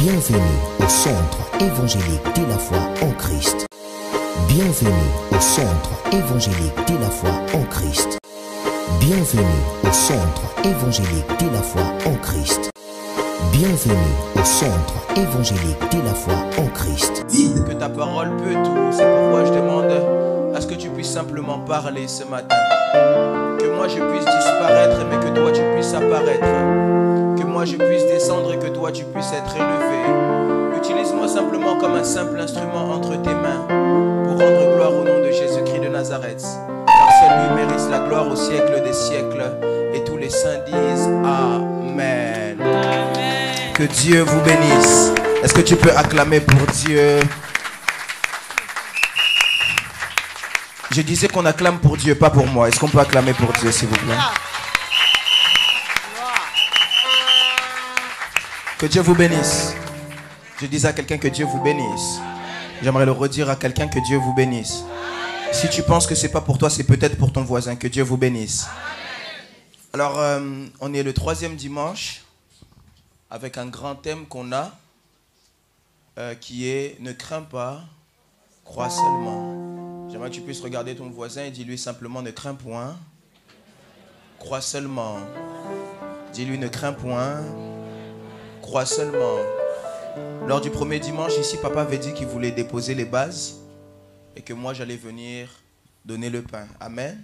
Bienvenue au Centre évangélique de la foi en Christ. Bienvenue au Centre évangélique de la foi en Christ. Bienvenue au Centre évangélique de la foi en Christ. Bienvenue au Centre évangélique de la foi en Christ. Que ta parole peut tout. C'est pourquoi je demande à ce que tu puisses simplement parler ce matin. Que moi je puisse disparaître, mais que toi tu puisses apparaître. Que moi je puisse descendre et que toi tu puisses être élevé. Utilise-moi simplement comme un simple instrument entre tes mains pour rendre gloire au nom de Jésus-Christ de Nazareth. Car seul lui mérite la gloire au siècle des siècles. Et tous les saints disent Amen. Amen. Que Dieu vous bénisse. Est-ce que tu peux acclamer pour Dieu? Je disais qu'on acclame pour Dieu, pas pour moi. Est-ce qu'on peut acclamer pour Dieu, s'il vous plaît? Que Dieu vous bénisse. Je disais à quelqu'un que Dieu vous bénisse. J'aimerais le redire à quelqu'un que Dieu vous bénisse. Si tu penses que c'est pas pour toi, c'est peut-être pour ton voisin. Que Dieu vous bénisse. Alors, on est le 3e dimanche avec un grand thème qu'on a qui est « Ne crains pas, crois seulement ». J'aimerais que tu puisses regarder ton voisin et dis-lui simplement « Ne crains point, crois seulement ». Dis-lui « Ne crains point, crois seulement ». Lors du premier dimanche, ici, papa avait dit qu'il voulait déposer les bases et que moi, j'allais venir donner le pain. Amen.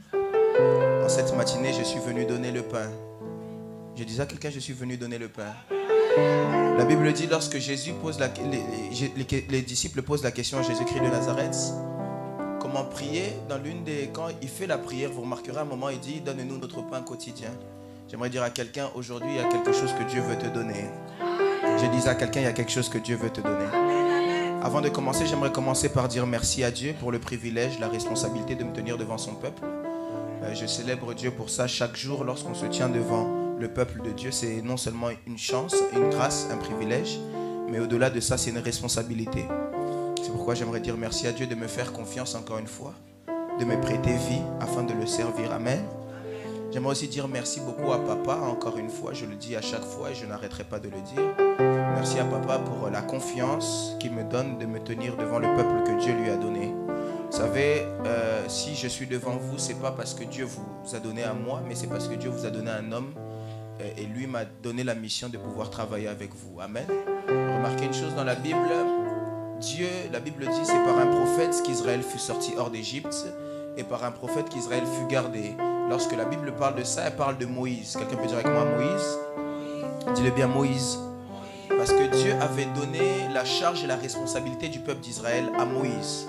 En cette matinée, je suis venu donner le pain. Je disais à quelqu'un, je suis venu donner le pain. La Bible dit, lorsque Jésus pose les disciples posent la question à Jésus-Christ de Nazareth, comment prier, quand il fait la prière, vous remarquerez un moment, il dit, donne-nous notre pain quotidien. J'aimerais dire à quelqu'un, aujourd'hui, il y a quelque chose que Dieu veut te donner. Je disais à quelqu'un, il y a quelque chose que Dieu veut te donner. Avant de commencer, j'aimerais commencer par dire merci à Dieu pour le privilège, la responsabilité de me tenir devant son peuple. Je célèbre Dieu pour ça. Chaque jour, lorsqu'on se tient devant le peuple de Dieu, c'est non seulement une chance, une grâce, un privilège, mais au-delà de ça, c'est une responsabilité. C'est pourquoi j'aimerais dire merci à Dieu de me faire confiance encore une fois, de me prêter vie afin de le servir. Amen. J'aimerais aussi dire merci beaucoup à papa, encore une fois, je le dis à chaque fois et je n'arrêterai pas de le dire. Merci à papa pour la confiance qu'il me donne de me tenir devant le peuple que Dieu lui a donné. Vous savez, si je suis devant vous, ce n'est pas parce que Dieu vous a donné à moi, mais c'est parce que Dieu vous a donné un homme et lui m'a donné la mission de pouvoir travailler avec vous. Amen. Remarquez une chose dans la Bible, la Bible dit, c'est par un prophète qu'Israël fut sorti hors d'Égypte et par un prophète qu'Israël fut gardé. Lorsque la Bible parle de ça, elle parle de Moïse. Quelqu'un peut dire avec moi Moïse? Dis-le bien, Moïse. Parce que Dieu avait donné la charge et la responsabilité du peuple d'Israël à Moïse.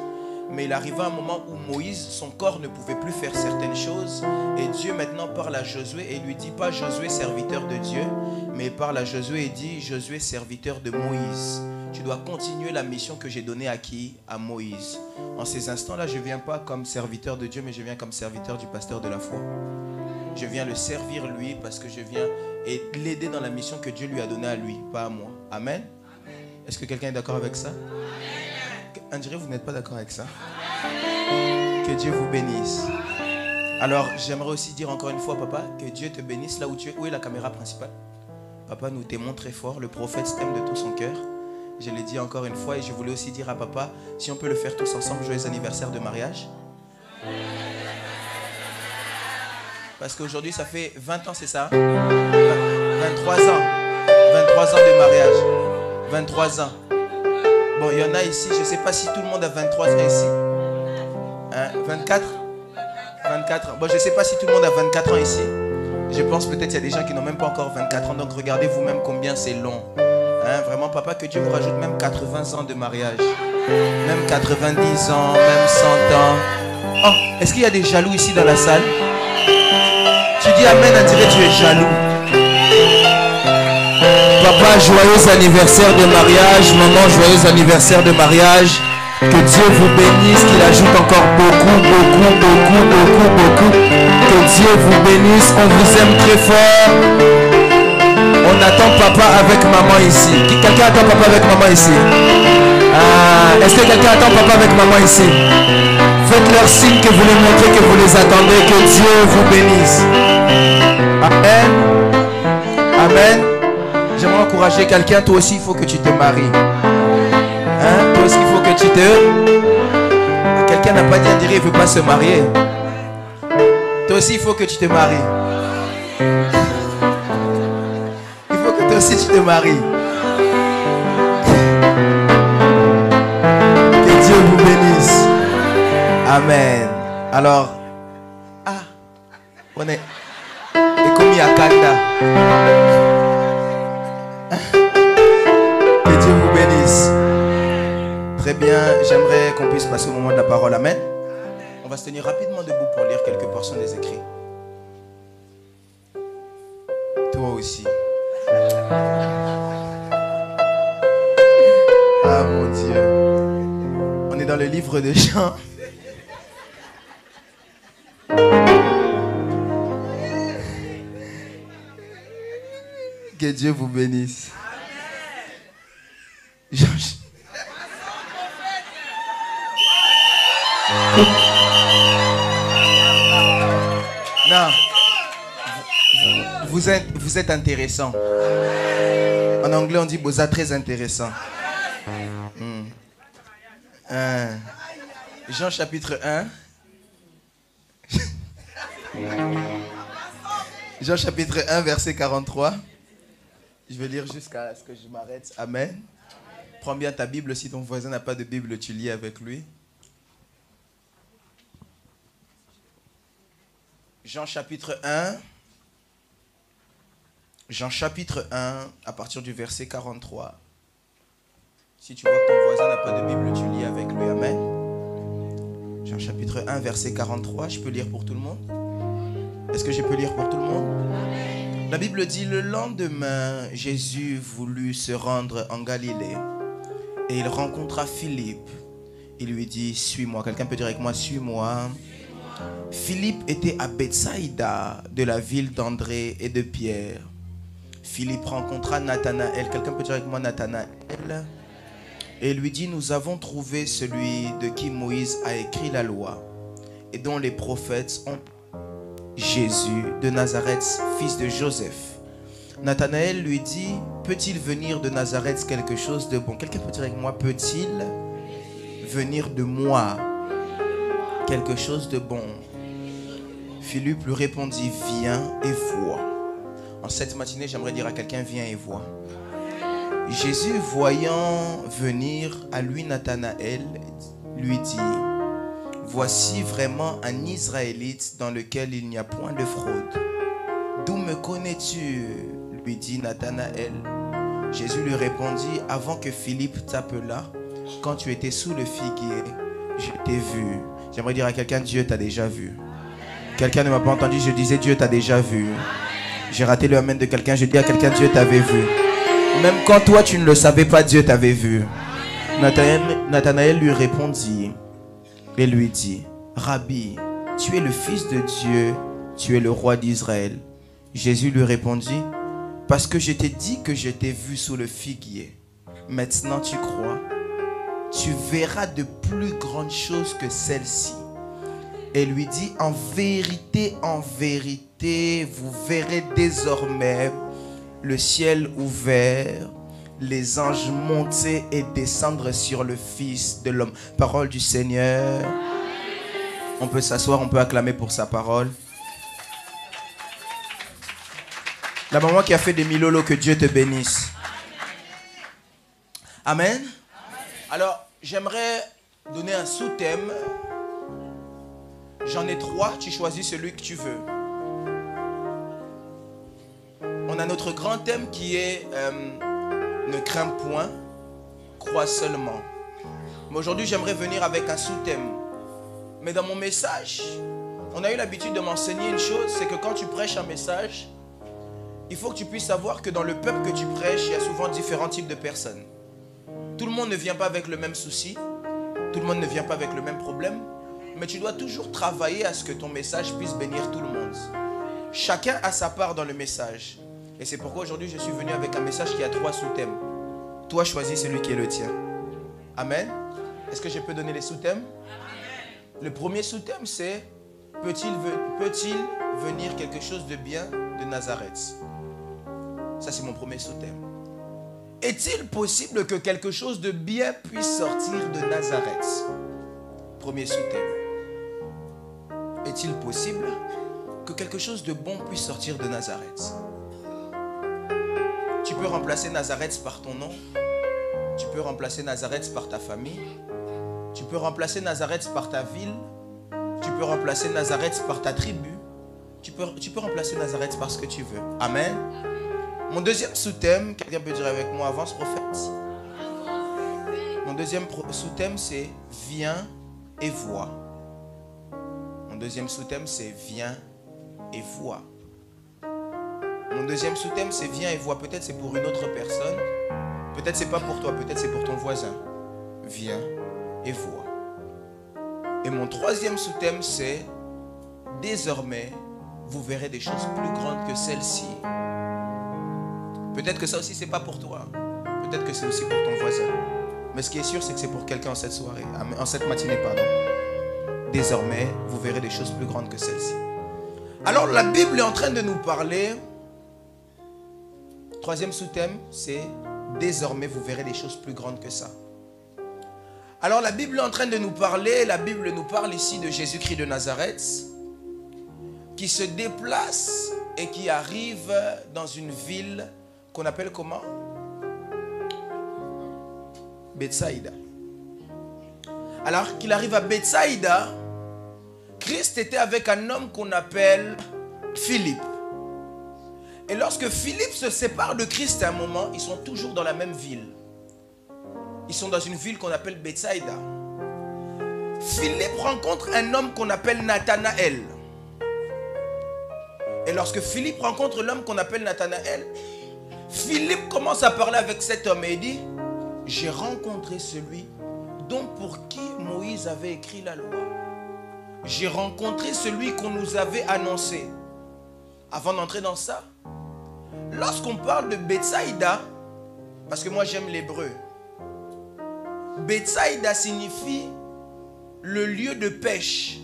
Mais il arriva un moment où Moïse, son corps ne pouvait plus faire certaines choses. Et Dieu maintenant parle à Josué et lui dit pas Josué serviteur de Dieu, mais il parle à Josué et dit Josué serviteur de Moïse. Tu dois continuer la mission que j'ai donnée à qui? À Moïse. En ces instants-là, je ne viens pas comme serviteur de Dieu, mais je viens comme serviteur du pasteur de la foi. Je viens le servir lui parce que je viens et l'aider dans la mission que Dieu lui a donnée à lui, pas à moi. Amen. Est-ce que quelqu'un est d'accord avec ça? On dirait que vous n'êtes pas d'accord avec ça. Que Dieu vous bénisse. Alors, j'aimerais aussi dire encore une fois, papa, que Dieu te bénisse là où tu es. Où est la caméra principale? Papa, nous t'aimons très fort. Le prophète t'aime de tout son cœur. Je l'ai dit encore une fois et je voulais aussi dire à papa, si on peut le faire tous ensemble, joyeux anniversaire de mariage. Parce qu'aujourd'hui, ça fait 20 ans, c'est ça? 23 ans. 23 ans de mariage. 23 ans. Bon, il y en a ici, je ne sais pas si tout le monde a 23 ans ici. Hein? 24? 24. Bon, je ne sais pas si tout le monde a 24 ans ici. Je pense peut-être qu'il y a des gens qui n'ont même pas encore 24 ans. Donc, regardez vous-même combien c'est long. Hein? Vraiment, papa, que Dieu vous rajoute même 80 ans de mariage. Même 90 ans, même 100 ans. Oh, est-ce qu'il y a des jaloux ici dans la salle? Tu dis Amen, on dirait que tu es jaloux. Papa, joyeux anniversaire de mariage. Maman, joyeux anniversaire de mariage. Que Dieu vous bénisse, qu'il ajoute encore beaucoup. Que Dieu vous bénisse, on vous aime très fort. On attend papa avec maman ici. Quelqu'un attend papa avec maman ici? Est-ce que quelqu'un attend papa avec maman ici? Faites leur signe que vous les montrez, que vous les attendez. Que Dieu vous bénisse. Amen. Amen. J'aimerais encourager quelqu'un. Toi aussi, il faut que tu te maries. Hein? Toi aussi, il faut que tu te... Quelqu'un n'a pas dit, on dirait, il ne veut pas se marier. Toi aussi, il faut que tu te maries. Il faut que toi aussi, tu te maries. Que Dieu vous bénisse. Amen. Alors, on est comme à Kanda. Que Dieu vous bénisse. Très bien, j'aimerais qu'on puisse passer au moment de la parole. Amen. On va se tenir rapidement debout pour lire quelques portions des écrits. Toi aussi. Ah mon Dieu. On est dans le livre de Jean. Que Dieu vous bénisse. Non. Vous êtes intéressant. En anglais, on dit Boza très intéressant. Jean chapitre 1. Jean chapitre 1, verset 43. Je vais lire jusqu'à ce que je m'arrête. Amen. Prends bien ta Bible. Si ton voisin n'a pas de Bible, tu lis avec lui. Jean chapitre 1. Jean chapitre 1, à partir du verset 43. Si tu vois que ton voisin n'a pas de Bible, tu lis avec lui. Amen. Jean chapitre 1, verset 43. Je peux lire pour tout le monde? Est-ce que je peux lire pour tout le monde? La Bible dit, le lendemain, Jésus voulut se rendre en Galilée et il rencontra Philippe. Il lui dit, suis-moi. Quelqu'un peut dire avec moi, suis-moi. Philippe était à Bethsaïda, de la ville d'André et de Pierre. Philippe rencontra Nathanaël. Quelqu'un peut dire avec moi, Nathanaël. Et lui dit, nous avons trouvé celui de qui Moïse a écrit la loi et dont les prophètes ont Jésus de Nazareth, fils de Joseph. Nathanaël lui dit, peut-il venir de Nazareth quelque chose de bon? Quelqu'un peut dire avec moi, peut-il venir de moi quelque chose de bon? Philippe lui répondit, viens et vois. En cette matinée, j'aimerais dire à quelqu'un, viens et vois. Jésus, voyant venir à lui Nathanaël, lui dit, voici vraiment un Israélite dans lequel il n'y a point de fraude. D'où me connais-tu? Lui dit Nathanaël. Jésus lui répondit, avant que Philippe t'appelât, quand tu étais sous le figuier, je t'ai vu. J'aimerais dire à quelqu'un, Dieu t'a déjà vu. Quelqu'un ne m'a pas entendu, je disais, Dieu t'a déjà vu. J'ai raté le amen de quelqu'un, je dis à quelqu'un, Dieu t'avait vu. Même quand toi tu ne le savais pas, Dieu t'avait vu. Nathanaël lui répondit et lui dit, Rabbi, tu es le fils de Dieu, tu es le roi d'Israël. Jésus lui répondit, parce que je t'ai dit que je t'ai vu sous le figuier, maintenant tu crois, tu verras de plus grandes choses que celles-ci. Et lui dit, en vérité, vous verrez désormais le ciel ouvert, les anges monter et descendre sur le Fils de l'homme. Parole du Seigneur. On peut s'asseoir, on peut acclamer pour sa parole. La maman qui a fait des milolos, que Dieu te bénisse. Amen. Alors, j'aimerais donner un sous-thème. J'en ai 3, tu choisis celui que tu veux. On a notre grand thème qui est ne crains point, crois seulement. Mais aujourd'hui, j'aimerais venir avec un sous-thème. Mais dans mon message, on a eu l'habitude de m'enseigner une chose, c'est que quand tu prêches un message, il faut que tu puisses savoir que dans le peuple que tu prêches, il y a souvent différents types de personnes. Tout le monde ne vient pas avec le même souci, tout le monde ne vient pas avec le même problème, mais tu dois toujours travailler à ce que ton message puisse bénir tout le monde. Chacun a sa part dans le message. Et c'est pourquoi aujourd'hui je suis venu avec un message qui a 3 sous-thèmes. Toi, choisis celui qui est le tien. Amen. Est-ce que je peux donner les sous-thèmes? Le premier sous-thème, c'est peut-il venir quelque chose de bien de Nazareth? Ça, c'est mon premier sous-thème. est-il possible que quelque chose de bien puisse sortir de Nazareth? Premier sous-thème. Est-il possible que quelque chose de bon puisse sortir de Nazareth? Tu peux remplacer Nazareth par ton nom. Tu peux remplacer Nazareth par ta famille. Tu peux remplacer Nazareth par ta ville. Tu peux remplacer Nazareth par ta tribu. Tu peux remplacer Nazareth par ce que tu veux. Amen. Mon deuxième sous-thème, quelqu'un peut dire avec moi, avance prophète. Mon deuxième sous-thème, c'est viens et vois. Mon deuxième sous-thème, c'est viens et vois. Mon deuxième sous-thème, c'est viens et vois. Peut-être c'est pour une autre personne. Peut-être c'est pas pour toi, peut-être c'est pour ton voisin. Viens et vois. Et mon troisième sous-thème, c'est désormais, vous verrez des choses plus grandes que celles-ci. Peut-être que ça aussi, c'est pas pour toi. Peut-être que c'est aussi pour ton voisin. Mais ce qui est sûr, c'est que c'est pour quelqu'un en cette soirée, en cette matinée, pardon. Désormais, vous verrez des choses plus grandes que celles-ci. Alors, la Bible est en train de nous parler. Troisième sous-thème, c'est désormais, vous verrez des choses plus grandes que ça. Alors, la Bible est en train de nous parler. La Bible nous parle ici de Jésus-Christ de Nazareth, qui se déplace et qui arrive dans une ville qu'on appelle comment? Bethsaïda. Alors qu'il arrive à Bethsaïda, Christ était avec un homme qu'on appelle Philippe. Et lorsque Philippe se sépare de Christ à un moment, ils sont toujours dans la même ville. Ils sont dans une ville qu'on appelle Bethsaïda. Philippe rencontre un homme qu'on appelle Nathanaël. Et lorsque Philippe rencontre l'homme qu'on appelle Nathanaël, Philippe commence à parler avec cet homme et il dit, j'ai rencontré celui dont pour qui Moïse avait écrit la loi. J'ai rencontré celui qu'on nous avait annoncé. Avant d'entrer dans ça, lorsqu'on parle de Bethsaïda, parce que moi j'aime l'hébreu, Bethsaïda signifie le lieu de pêche,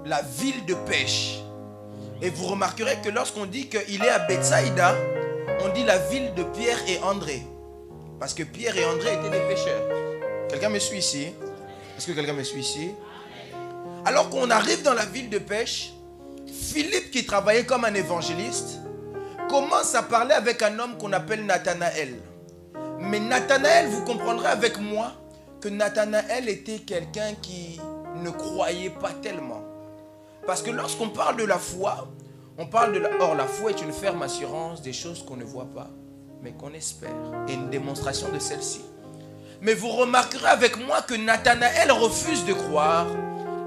la ville de pêche. Et vous remarquerez que lorsqu'on dit qu'il est à Bethsaïda, on dit la ville de Pierre et André. Parce que Pierre et André étaient des pêcheurs. Quelqu'un me suit ici? Est-ce que quelqu'un me suit ici? Alors qu'on arrive dans la ville de pêche, Philippe, qui travaillait comme un évangéliste, commence à parler avec un homme qu'on appelle Nathanaël. Mais Nathanaël, vous comprendrez avec moi que Nathanaël était quelqu'un qui ne croyait pas tellement. Parce que lorsqu'on parle de la foi, on parle de la... Or, la foi est une ferme assurance des choses qu'on ne voit pas, mais qu'on espère. Et une démonstration de celle-ci. Mais vous remarquerez avec moi que Nathanaël refuse de croire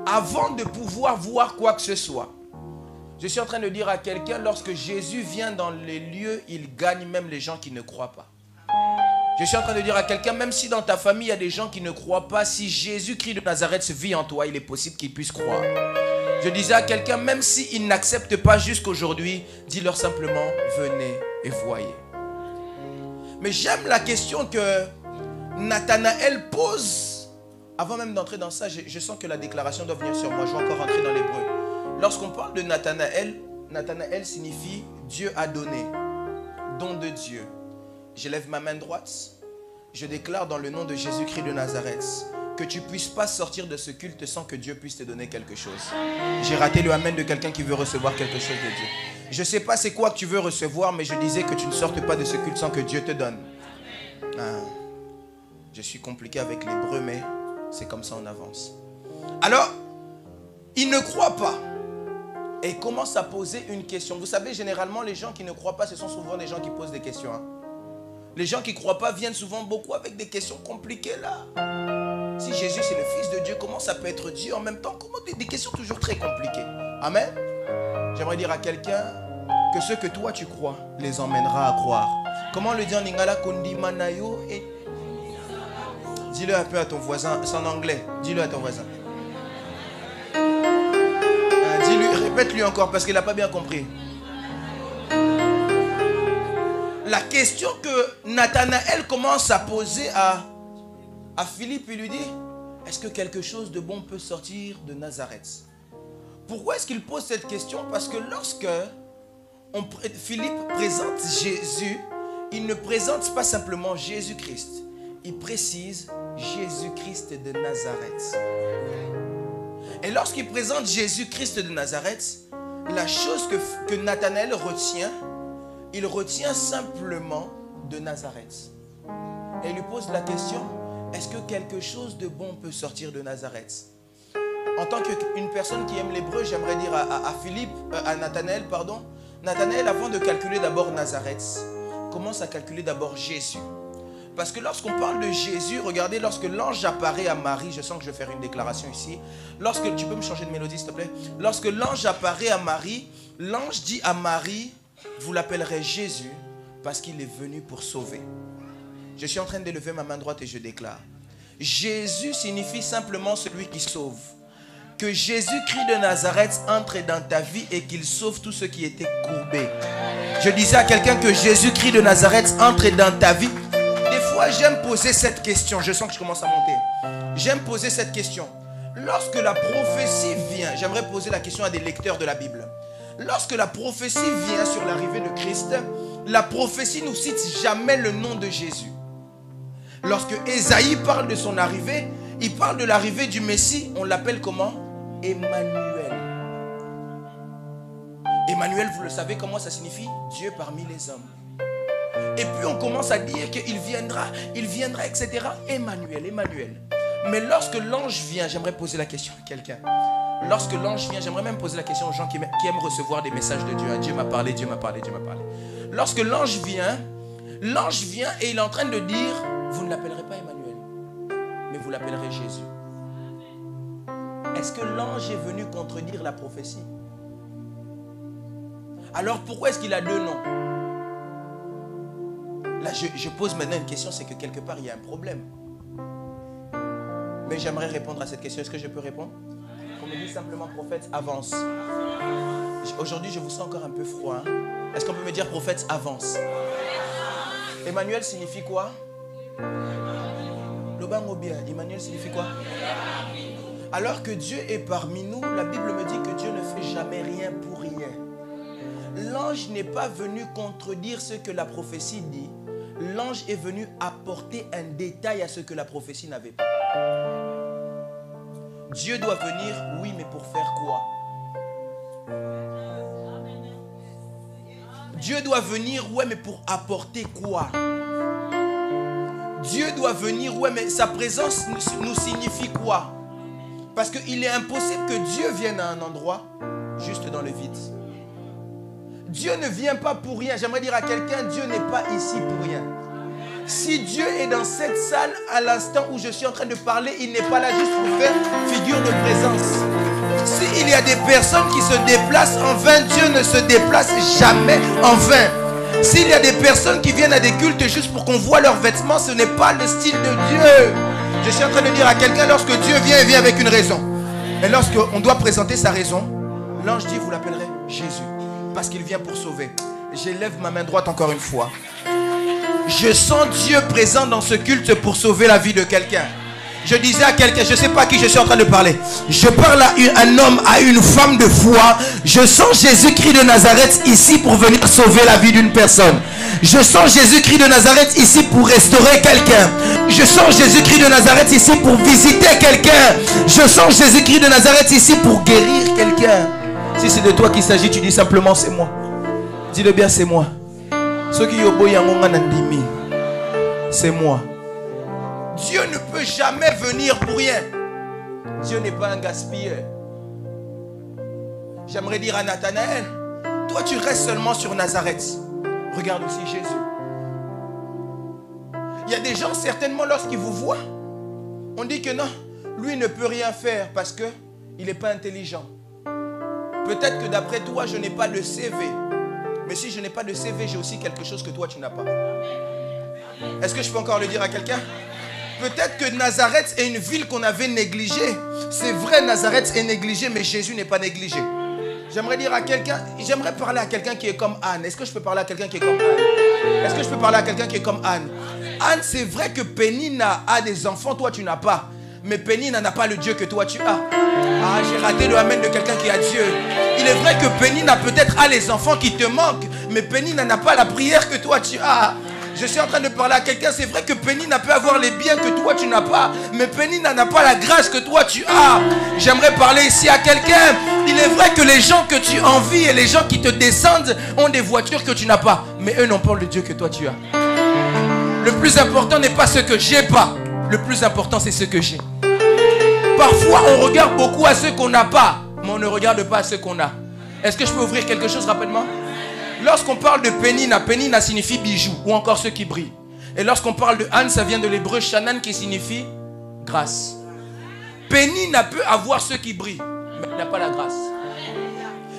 avant de pouvoir voir quoi que ce soit. Je suis en train de dire à quelqu'un, lorsque Jésus vient dans les lieux, il gagne même les gens qui ne croient pas. Je suis en train de dire à quelqu'un, même si dans ta famille, il y a des gens qui ne croient pas, si Jésus-Christ de Nazareth vit en toi, il est possible qu'ils puissent croire. Je disais à quelqu'un, même s'ils n'acceptent pas jusqu'aujourd'hui, dis-leur simplement, venez et voyez. Mais j'aime la question que Nathanaël pose. Avant même d'entrer dans ça, je sens que la déclaration doit venir sur moi. Je vais encore rentrer dans l'hébreu. Lorsqu'on parle de Nathanaël, Nathanaël signifie Dieu a donné, don de Dieu. Je lève ma main droite. Je déclare dans le nom de Jésus-Christ de Nazareth que tu ne puisses pas sortir de ce culte sans que Dieu puisse te donner quelque chose. J'ai raté le amen de quelqu'un qui veut recevoir quelque chose de Dieu. Je ne sais pas c'est quoi que tu veux recevoir, mais je disais que tu ne sortes pas de ce culte sans que Dieu te donne. Ah, je suis compliqué avec l'hébreu, mais c'est comme ça on avance. Alors, il ne croit pas. Et il commence à poser une question. Vous savez, généralement, les gens qui ne croient pas, ce sont souvent des gens qui posent des questions. Hein. Les gens qui ne croient pas viennent souvent beaucoup avec des questions compliquées là. Si Jésus c'est le Fils de Dieu, comment ça peut être Dieu en même temps? Comment des questions toujours très compliquées. Amen. J'aimerais dire à quelqu'un que ce que toi tu crois les emmènera à croire. Comment le dit en lingala kondi manayo et... Dis-le un peu à ton voisin, c'est en anglais. Dis-le à ton voisin. Dis-lui, répète-lui encore parce qu'il n'a pas bien compris. La question que Nathanaël commence à poser à Philippe, il lui dit, est-ce que quelque chose de bon peut sortir de Nazareth? Pourquoi est-ce qu'il pose cette question? Parce que lorsque Philippe présente Jésus, il ne présente pas simplement Jésus-Christ. Il précise Jésus-Christ de Nazareth. Et lorsqu'il présente Jésus-Christ de Nazareth, la chose que Nathanaël retient, il retient simplement de Nazareth. Et il lui pose la question, est-ce que quelque chose de bon peut sortir de Nazareth? En tant qu'une personne qui aime l'hébreu, j'aimerais dire à Nathanaël, Nathanaël, avant de calculer d'abord Nazareth, commence à calculer d'abord Jésus. Parce que lorsqu'on parle de Jésus, regardez, lorsque l'ange apparaît à Marie, je sens que je vais faire une déclaration ici. Lorsque, tu peux me changer de mélodie s'il te plaît? Lorsque l'ange apparaît à Marie, l'ange dit à Marie, vous l'appellerez Jésus parce qu'il est venu pour sauver. Je suis en train d'élever ma main droite et je déclare. Jésus signifie simplement celui qui sauve. Que Jésus-Christ de Nazareth entre dans ta vie et qu'il sauve tout ce qui était courbé. Je disais à quelqu'un que Jésus-Christ de Nazareth entre dans ta vie. Des fois, j'aime poser cette question. Je sens que je commence à monter. J'aime poser cette question. Lorsque la prophétie vient, j'aimerais poser la question à des lecteurs de la Bible. Lorsque la prophétie vient sur l'arrivée de Christ, la prophétie ne cite jamais le nom de Jésus. Lorsque Ésaïe parle de son arrivée, il parle de l'arrivée du Messie. On l'appelle comment? Emmanuel. Emmanuel, vous le savez comment ça signifie? Dieu parmi les hommes. Et puis on commence à dire qu'il viendra, etc. Emmanuel, Emmanuel. Mais lorsque l'ange vient, j'aimerais poser la question à quelqu'un. Lorsque l'ange vient, j'aimerais même poser la question aux gens qui aiment recevoir des messages de Dieu. Dieu m'a parlé, Dieu m'a parlé, Dieu m'a parlé. Lorsque l'ange vient et il est en train de dire, vous ne l'appellerez pas Emmanuel, mais vous l'appellerez Jésus. Est-ce que l'ange est venu contredire la prophétie? Alors pourquoi est-ce qu'il a deux noms? Là, je pose maintenant une question, c'est que quelque part, il y a un problème. Mais j'aimerais répondre à cette question. Est-ce que je peux répondre? On me dit simplement, prophète, avance. Aujourd'hui, je vous sens encore un peu froid. Hein? Est-ce qu'on peut me dire, prophète, avance? Emmanuel signifie quoi? Emmanuel signifie quoi? Alors que Dieu est parmi nous, la Bible me dit que Dieu ne fait jamais rien pour rien. L'ange n'est pas venu contredire ce que la prophétie dit. L'ange est venu apporter un détail à ce que la prophétie n'avait pas. Dieu doit venir, oui, mais pour faire quoi? Dieu doit venir, ouais, mais pour apporter quoi? Dieu doit venir, ouais, mais sa présence nous signifie quoi? Parce qu'il est impossible que Dieu vienne à un endroit juste dans le vide. Dieu ne vient pas pour rien. J'aimerais dire à quelqu'un, Dieu n'est pas ici pour rien. Si Dieu est dans cette salle à l'instant où je suis en train de parler, il n'est pas là juste pour faire figure de présence. S'il y a des personnes qui se déplacent en vain, Dieu ne se déplace jamais en vain. S'il y a des personnes qui viennent à des cultes juste pour qu'on voit leurs vêtements, ce n'est pas le style de Dieu. Je suis en train de dire à quelqu'un, lorsque Dieu vient, il vient avec une raison. Et lorsqu'on doit présenter sa raison, l'ange dit, vous l'appellerez Jésus. Parce qu'il vient pour sauver. J'élève ma main droite encore une fois. Je sens Dieu présent dans ce culte pour sauver la vie de quelqu'un. Je disais à quelqu'un, je ne sais pas à qui je suis en train de parler. Je parle à un homme, à une femme de foi. Je sens Jésus-Christ de Nazareth ici pour venir sauver la vie d'une personne. Je sens Jésus-Christ de Nazareth ici pour restaurer quelqu'un. Je sens Jésus-Christ de Nazareth ici pour visiter quelqu'un. Je sens Jésus-Christ de Nazareth ici pour guérir quelqu'un. Si c'est de toi qu'il s'agit, tu dis simplement c'est moi. Dis-le bien, c'est moi. C'est moi. Dieu ne peut jamais venir pour rien. Dieu n'est pas un gaspilleur. J'aimerais dire à Nathanaël, toi tu restes seulement sur Nazareth. Regarde aussi Jésus. Il y a des gens certainement lorsqu'ils vous voient, on dit que non, lui ne peut rien faire parce qu'il n'est pas intelligent. Peut-être que d'après toi, je n'ai pas de CV. Mais si je n'ai pas de CV, j'ai aussi quelque chose que toi, tu n'as pas. Est-ce que je peux encore le dire à quelqu'un? Peut-être que Nazareth est une ville qu'on avait négligée. C'est vrai, Nazareth est négligée, mais Jésus n'est pas négligé. J'aimerais dire à quelqu'un, j'aimerais parler à quelqu'un qui est comme Anne. Est-ce que je peux parler à quelqu'un qui est comme Anne? Est-ce que je peux parler à quelqu'un qui est comme Anne? Anne, c'est vrai que Pénina a des enfants, toi tu n'as pas. Mais Pénina n'a pas le Dieu que toi tu as. Ah, j'ai raté le amen de quelqu'un qui a Dieu. Il est vrai que Pénina peut-être a les enfants qui te manquent, mais Pénina n'a pas la prière que toi tu as. Je suis en train de parler à quelqu'un. C'est vrai que Pénina peut avoir les biens que toi tu n'as pas, mais Pénina n'a pas la grâce que toi tu as. J'aimerais parler ici à quelqu'un. Il est vrai que les gens que tu envies et les gens qui te descendent ont des voitures que tu n'as pas, mais eux n'ont pas le Dieu que toi tu as. Le plus important n'est pas ce que j'ai pas. Le plus important c'est ce que j'ai. Parfois on regarde beaucoup à ce qu'on n'a pas, mais on ne regarde pas à ce qu'on a. Est-ce que je peux ouvrir quelque chose rapidement? Lorsqu'on parle de Pénina, Pénina signifie bijou ou encore ceux qui brillent. Et lorsqu'on parle de Anne, ça vient de l'hébreu Shanan qui signifie grâce. Pénina peut avoir ceux qui brillent, mais elle n'a pas la grâce.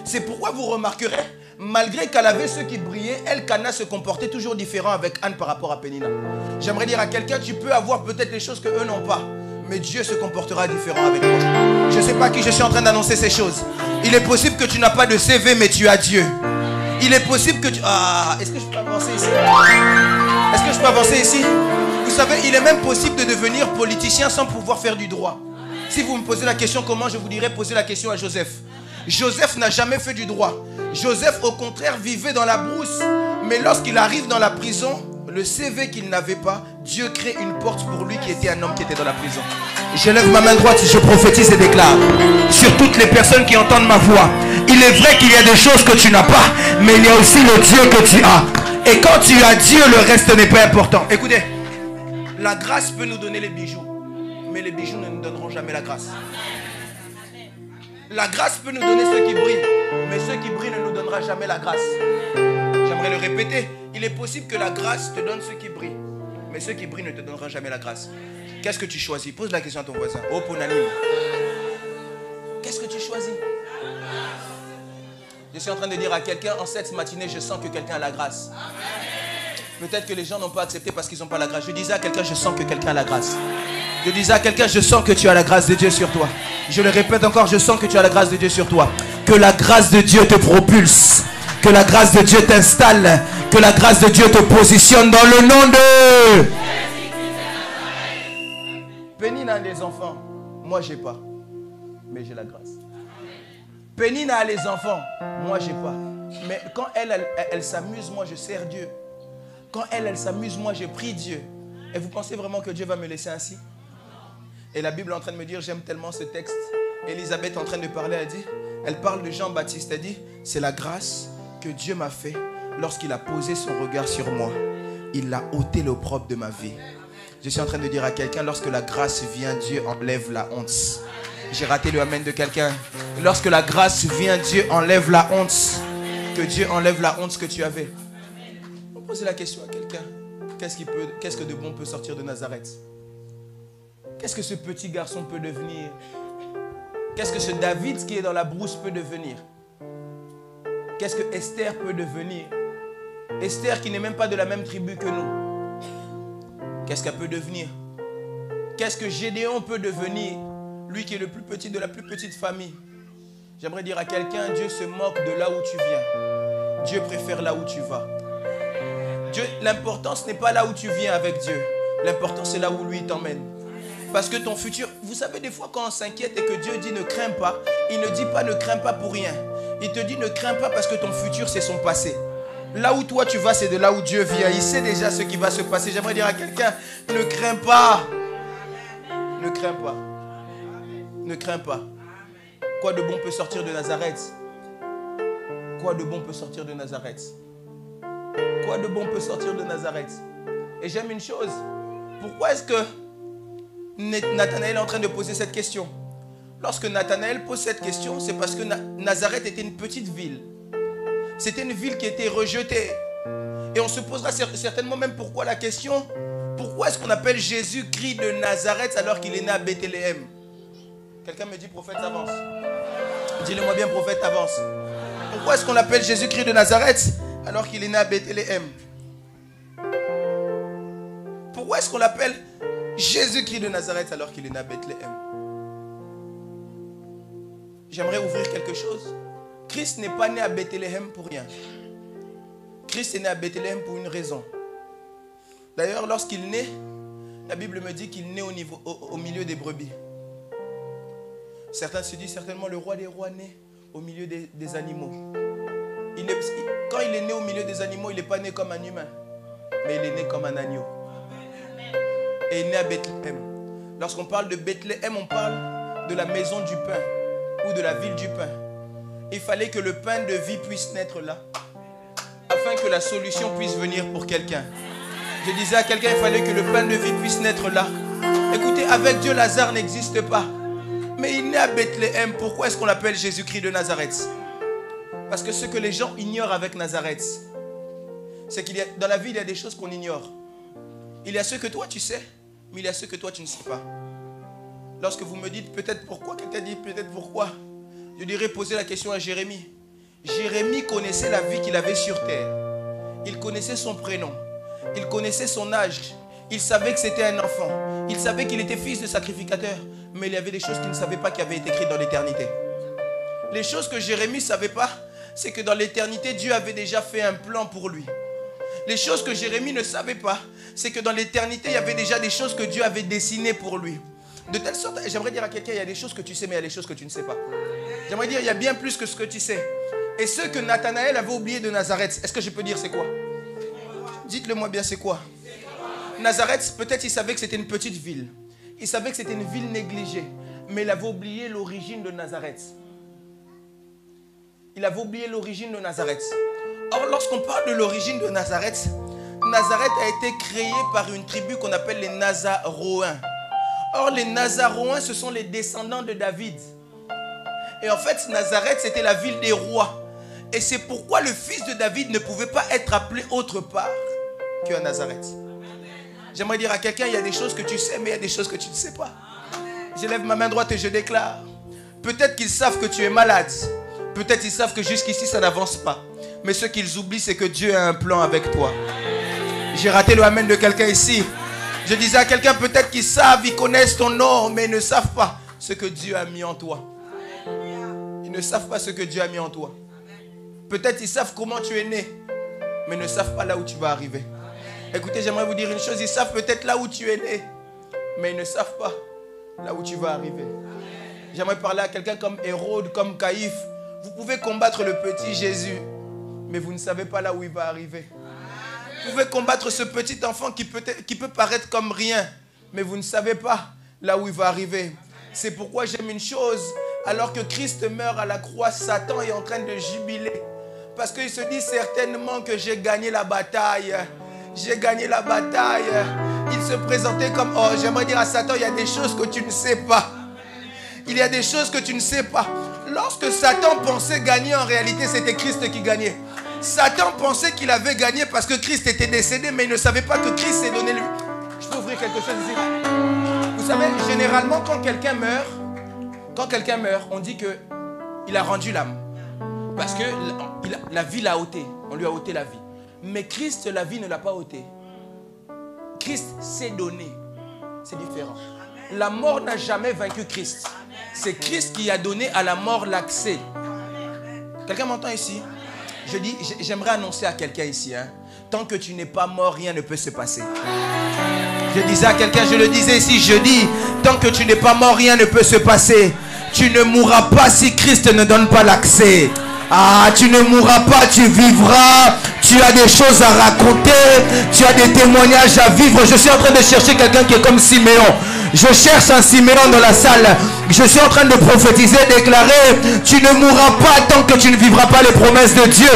C'est pourquoi vous remarquerez, malgré qu'elle avait ceux qui brillaient, Elkana se comportait toujours différent avec Anne par rapport à Pénina. J'aimerais dire à quelqu'un, tu peux avoir peut-être les choses qu'eux n'ont pas, mais Dieu se comportera différent avec toi. Je ne sais pas à qui je suis en train d'annoncer ces choses. Il est possible que tu n'as pas de CV, mais tu as Dieu. Il est possible que tu... Ah, est-ce que je peux avancer ici? Est-ce que je peux avancer ici? Vous savez, il est même possible de devenir politicien sans pouvoir faire du droit. Si vous me posez la question comment, je vous dirais poser la question à Joseph. Joseph n'a jamais fait du droit. Joseph, au contraire, vivait dans la brousse. Mais lorsqu'il arrive dans la prison, le CV qu'il n'avait pas, Dieu crée une porte pour lui qui était un homme qui était dans la prison. Je lève ma main droite, je prophétise et déclare sur toutes les personnes qui entendent ma voix. Il est vrai qu'il y a des choses que tu n'as pas, mais il y a aussi le Dieu que tu as. Et quand tu as Dieu, le reste n'est pas important. Écoutez, la grâce peut nous donner les bijoux, mais les bijoux ne nous donneront jamais la grâce. La grâce peut nous donner ceux qui brillent, mais ceux qui brillent ne nous donnera jamais la grâce. J'aimerais le répéter. Il est possible que la grâce te donne ceux qui brillent, mais ceux qui brillent ne te donneront jamais la grâce. Qu'est-ce que tu choisis? Pose la question à ton voisin. Oh, Ponanime. Qu'est-ce que tu choisis? Je suis en train de dire à quelqu'un, en cette matinée, je sens que quelqu'un a la grâce. Peut-être que les gens n'ont pas accepté parce qu'ils n'ont pas la grâce. Je disais à quelqu'un, je sens que quelqu'un a la grâce. Je disais à quelqu'un, je sens que tu as la grâce de Dieu sur toi. Je le répète encore, je sens que tu as la grâce de Dieu sur toi. Que la grâce de Dieu te propulse. Que la grâce de Dieu t'installe. Que la grâce de Dieu te positionne dans le nom de... Pénina a des enfants. Moi, j'ai pas. Mais j'ai la grâce. Pénina a les enfants. Moi, j'ai pas. Mais quand elle s'amuse, moi, je sers Dieu. Quand elle s'amuse, moi, je prie Dieu. Et vous pensez vraiment que Dieu va me laisser ainsi? Et la Bible est en train de me dire, j'aime tellement ce texte. Elisabeth est en train de parler, elle parle de Jean-Baptiste. Elle dit, c'est la grâce que Dieu m'a fait lorsqu'il a posé son regard sur moi. Il a ôté l'opprobre de ma vie. Je suis en train de dire à quelqu'un, lorsque la grâce vient, Dieu enlève la honte. J'ai raté le amen de quelqu'un. Lorsque la grâce vient, Dieu enlève la honte. Que Dieu enlève la honte que tu avais. On pose la question à quelqu'un. Qu'est-ce que de bon peut sortir de Nazareth? Qu'est-ce que ce petit garçon peut devenir? Qu'est-ce que ce David qui est dans la brousse peut devenir? Qu'est-ce que Esther peut devenir? Esther qui n'est même pas de la même tribu que nous. Qu'est-ce qu'elle peut devenir? Qu'est-ce que Gédéon peut devenir? Lui qui est le plus petit de la plus petite famille. J'aimerais dire à quelqu'un, Dieu se moque de là où tu viens. Dieu préfère là où tu vas. L'importance n'est pas là où tu viens avec Dieu. L'important c'est là où lui t'emmène. Parce que ton futur, vous savez des fois quand on s'inquiète et que Dieu dit ne crains pas, il ne dit pas ne crains pas pour rien. Il te dit ne crains pas parce que ton futur c'est son passé. Là où toi tu vas, c'est de là où Dieu vient. Il sait déjà ce qui va se passer. J'aimerais dire à quelqu'un, ne crains pas. Ne crains pas. Ne crains pas. Quoi de bon peut sortir de Nazareth? Quoi de bon peut sortir de Nazareth? Quoi de bon peut sortir de Nazareth? Et j'aime une chose. Pourquoi est-ce que Nathanaël est en train de poser cette question? Lorsque Nathanaël pose cette question, c'est parce que Nazareth était une petite ville. C'était une ville qui était rejetée. Et on se posera certainement même pourquoi la question, pourquoi est-ce qu'on appelle Jésus-Christ de Nazareth alors qu'il est né à Bethléem? Quelqu'un me dit prophète avance. Dis-le-moi bien prophète avance. Pourquoi est-ce qu'on l'appelle Jésus-Christ de Nazareth alors qu'il est né à Bethléem? Pourquoi est-ce qu'on l'appelle Jésus-Christ de Nazareth alors qu'il est né à Bethléem? J'aimerais ouvrir quelque chose. Christ n'est pas né à Bethléem pour rien. Christ est né à Bethléem pour une raison. D'ailleurs, lorsqu'il naît, la Bible me dit qu'il naît au milieu des brebis. Certains se disent certainement le roi des rois naît au milieu des animaux. Quand il est né au milieu des animaux, il n'est pas né comme un humain. mais il est né comme un agneau. Et il est né à Bethléem. Lorsqu'on parle de Bethléem, on parle de la maison du pain ou de la ville du pain. Il fallait que le pain de vie puisse naître là, afin que la solution puisse venir pour quelqu'un. Je disais à quelqu'un, il fallait que le pain de vie puisse naître là. Écoutez, avec Dieu, Lazare n'existe pas. Mais il est né à Bethléem. Pourquoi est-ce qu'on l'appelle Jésus-Christ de Nazareth? Parce que ce que les gens ignorent avec Nazareth, c'est qu'il y a, dans la vie, il y a des choses qu'on ignore. Il y a ce que toi tu sais, mais il y a ce que toi tu ne sais pas. Lorsque vous me dites peut-être pourquoi, quelqu'un dit peut-être pourquoi, je dirais poser la question à Jérémie. Jérémie connaissait la vie qu'il avait sur terre. Il connaissait son prénom. Il connaissait son âge. Il savait que c'était un enfant. Il savait qu'il était fils de sacrificateur. Mais il y avait des choses qu'il ne savait pas qui avaient été écrites dans l'éternité. Les choses que Jérémie ne savait pas, c'est que dans l'éternité, Dieu avait déjà fait un plan pour lui. Les choses que Jérémie ne savait pas, c'est que dans l'éternité, il y avait déjà des choses que Dieu avait dessinées pour lui. De telle sorte, j'aimerais dire à quelqu'un, il y a des choses que tu sais, mais il y a des choses que tu ne sais pas. J'aimerais dire, il y a bien plus que ce que tu sais. Et ce que Nathanaël avait oublié de Nazareth, est-ce que je peux dire c'est quoi? Dites-le moi bien, c'est quoi? Nazareth, peut-être il savait que c'était une petite ville. Il savait que c'était une ville négligée. Mais il avait oublié l'origine de Nazareth. Il avait oublié l'origine de Nazareth. Or, lorsqu'on parle de l'origine de Nazareth, Nazareth a été créé par une tribu qu'on appelle les Nazaroens. Or, les Nazaroens, ce sont les descendants de David. Et en fait, Nazareth, c'était la ville des rois. Et c'est pourquoi le fils de David ne pouvait pas être appelé autre part qu'à Nazareth. J'aimerais dire à quelqu'un, il y a des choses que tu sais, mais il y a des choses que tu ne sais pas. Je lève ma main droite et je déclare. Peut-être qu'ils savent que tu es malade. Peut-être qu'ils savent que jusqu'ici, ça n'avance pas. Mais ce qu'ils oublient, c'est que Dieu a un plan avec toi. J'ai raté le amen de quelqu'un ici. Je disais à quelqu'un, peut-être qu'ils savent, ils connaissent ton nom, mais ils ne savent pas ce que Dieu a mis en toi. Ils ne savent pas ce que Dieu a mis en toi. Peut-être ils savent comment tu es né, mais ne savent pas là où tu vas arriver. Écoutez, j'aimerais vous dire une chose. Ils savent peut-être là où tu es né, mais ils ne savent pas là où tu vas arriver. J'aimerais parler à quelqu'un comme Hérode, comme Caïphe. Vous pouvez combattre le petit Jésus, mais vous ne savez pas là où il va arriver. Vous pouvez combattre ce petit enfant qui peut paraître comme rien, mais vous ne savez pas là où il va arriver. C'est pourquoi j'aime une chose. Alors que Christ meurt à la croix, Satan est en train de jubiler. Parce qu'il se dit certainement que j'ai gagné la bataille. J'ai gagné la bataille. Il se présentait comme, oh, j'aimerais dire à Satan, il y a des choses que tu ne sais pas. Il y a des choses que tu ne sais pas. Lorsque Satan pensait gagner, en réalité, c'était Christ qui gagnait. Satan pensait qu'il avait gagné parce que Christ était décédé, mais il ne savait pas que Christ s'est donné lui. Je peux ouvrir quelque chose ici? Vous savez, généralement, quand quelqu'un meurt, on dit qu'il a rendu l'âme. Parce que la vie l'a ôté. On lui a ôté la vie. Mais Christ, la vie ne l'a pas ôté. Christ s'est donné. C'est différent. La mort n'a jamais vaincu Christ. C'est Christ qui a donné à la mort l'accès. Quelqu'un m'entend ici? Je dis, j'aimerais annoncer à quelqu'un ici. Tant que tu n'es pas mort, rien ne peut se passer. Je disais à quelqu'un, je le disais ici, je dis, tant que tu n'es pas mort, rien ne peut se passer. Tu ne mourras pas si Christ ne donne pas l'accès. Ah, tu ne mourras pas, tu vivras. Tu as des choses à raconter. Tu as des témoignages à vivre. Je suis en train de chercher quelqu'un qui est comme Siméon. Je cherche un Siméon dans la salle. Je suis en train de prophétiser, déclarer, tu ne mourras pas tant que tu ne vivras pas les promesses de Dieu.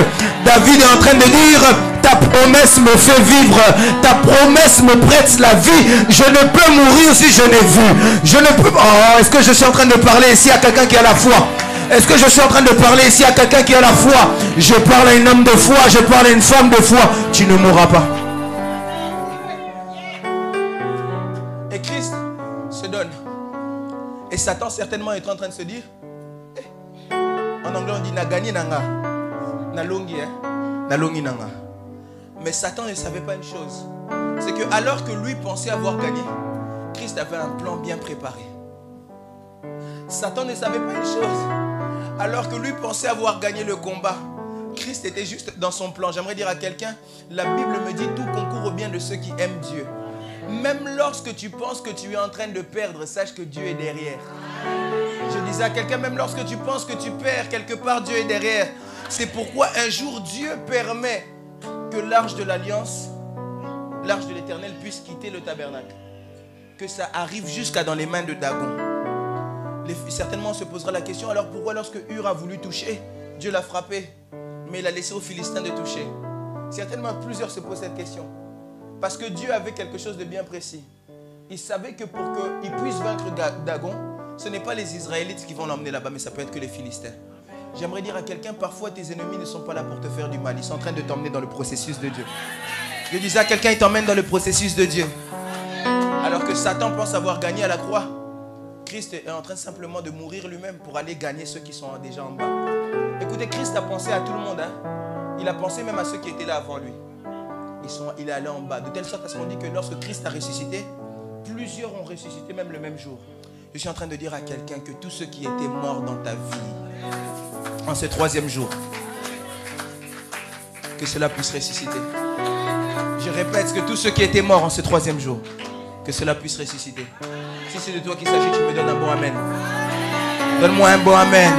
David est en train de dire, ta promesse me fait vivre. Ta promesse me prête la vie. Je ne peux mourir si je n'ai vu. Je ne peux... Oh, est-ce que je suis en train de parler ici à quelqu'un qui a la foi? Est-ce que je suis en train de parler ici à quelqu'un qui a la foi? Je parle à un homme de foi, je parle à une femme de foi. Tu ne mourras pas. Et Christ se donne. Et Satan certainement est en train de se dire, en anglais on dit na gagné nanga, na longi nanga. Mais Satan ne savait pas une chose, c'est que alors que lui pensait avoir gagné, Christ avait un plan bien préparé. Satan ne savait pas une chose, alors que lui pensait avoir gagné le combat, Christ était juste dans son plan. J'aimerais dire à quelqu'un, la Bible me dit tout concourt au bien de ceux qui aiment Dieu. Même lorsque tu penses que tu es en train de perdre, sache que Dieu est derrière. Je disais à quelqu'un, même lorsque tu penses que tu perds, quelque part Dieu est derrière. C'est pourquoi un jour Dieu permet que l'arche de l'alliance l'arche de l'Éternel puisse quitter le tabernacle. Que ça arrive jusqu'à dans les mains de Dagon. Certainement on se posera la question, alors pourquoi lorsque Hur a voulu toucher, Dieu l'a frappé, mais il a laissé aux Philistins de toucher? Certainement plusieurs se posent cette question. Parce que Dieu avait quelque chose de bien précis. Il savait que pour qu'il puisse vaincre Dagon, ce n'est pas les Israélites qui vont l'emmener là-bas, mais ça peut être que les Philistins. J'aimerais dire à quelqu'un, parfois tes ennemis ne sont pas là pour te faire du mal. Ils sont en train de t'emmener dans le processus de Dieu. Je disais à quelqu'un, il t'emmène dans le processus de Dieu. Alors que Satan pense avoir gagné à la croix, Christ est en train simplement de mourir lui-même pour aller gagner ceux qui sont déjà en bas. Écoutez, Christ a pensé à tout le monde. Il a pensé même à ceux qui étaient là avant lui. Il est allé en bas. De telle sorte à ce qu'on dit que lorsque Christ a ressuscité, plusieurs ont ressuscité même le même jour. Je suis en train de dire à quelqu'un que tous ceux qui étaient morts dans ta vie, en ce troisième jour, que cela puisse ressusciter. Je répète, que tous ceux qui étaient morts en ce troisième jour, que cela puisse ressusciter. Si c'est de toi qu'il s'agit, tu me donnes un bon amen. Donne-moi un bon amen.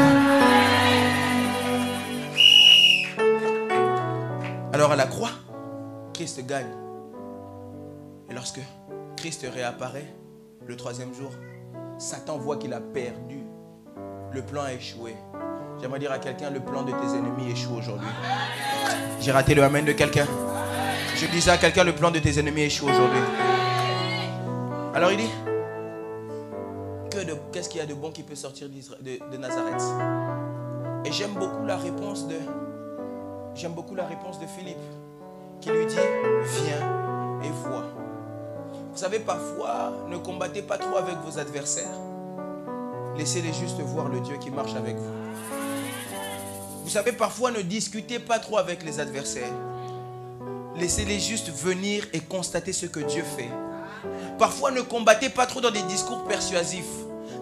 Alors à la croix, Christ gagne. Et lorsque Christ réapparaît le troisième jour, Satan voit qu'il a perdu. Le plan a échoué. J'aimerais dire à quelqu'un, le plan de tes ennemis échoue aujourd'hui. J'ai raté le amen de quelqu'un. Je disais à quelqu'un, le plan de tes ennemis échoue aujourd'hui. Alors il dit, qu'est-ce qu'il y a de bon qui peut sortir de Nazareth? Et j'aime beaucoup la réponse de Philippe, qui lui dit, viens et vois. Vous savez, parfois, ne combattez pas trop avec vos adversaires. Laissez-les juste voir le Dieu qui marche avec vous. Vous savez, parfois, ne discutez pas trop avec les adversaires. Laissez-les juste venir et constater ce que Dieu fait. Parfois, ne combattez pas trop dans des discours persuasifs.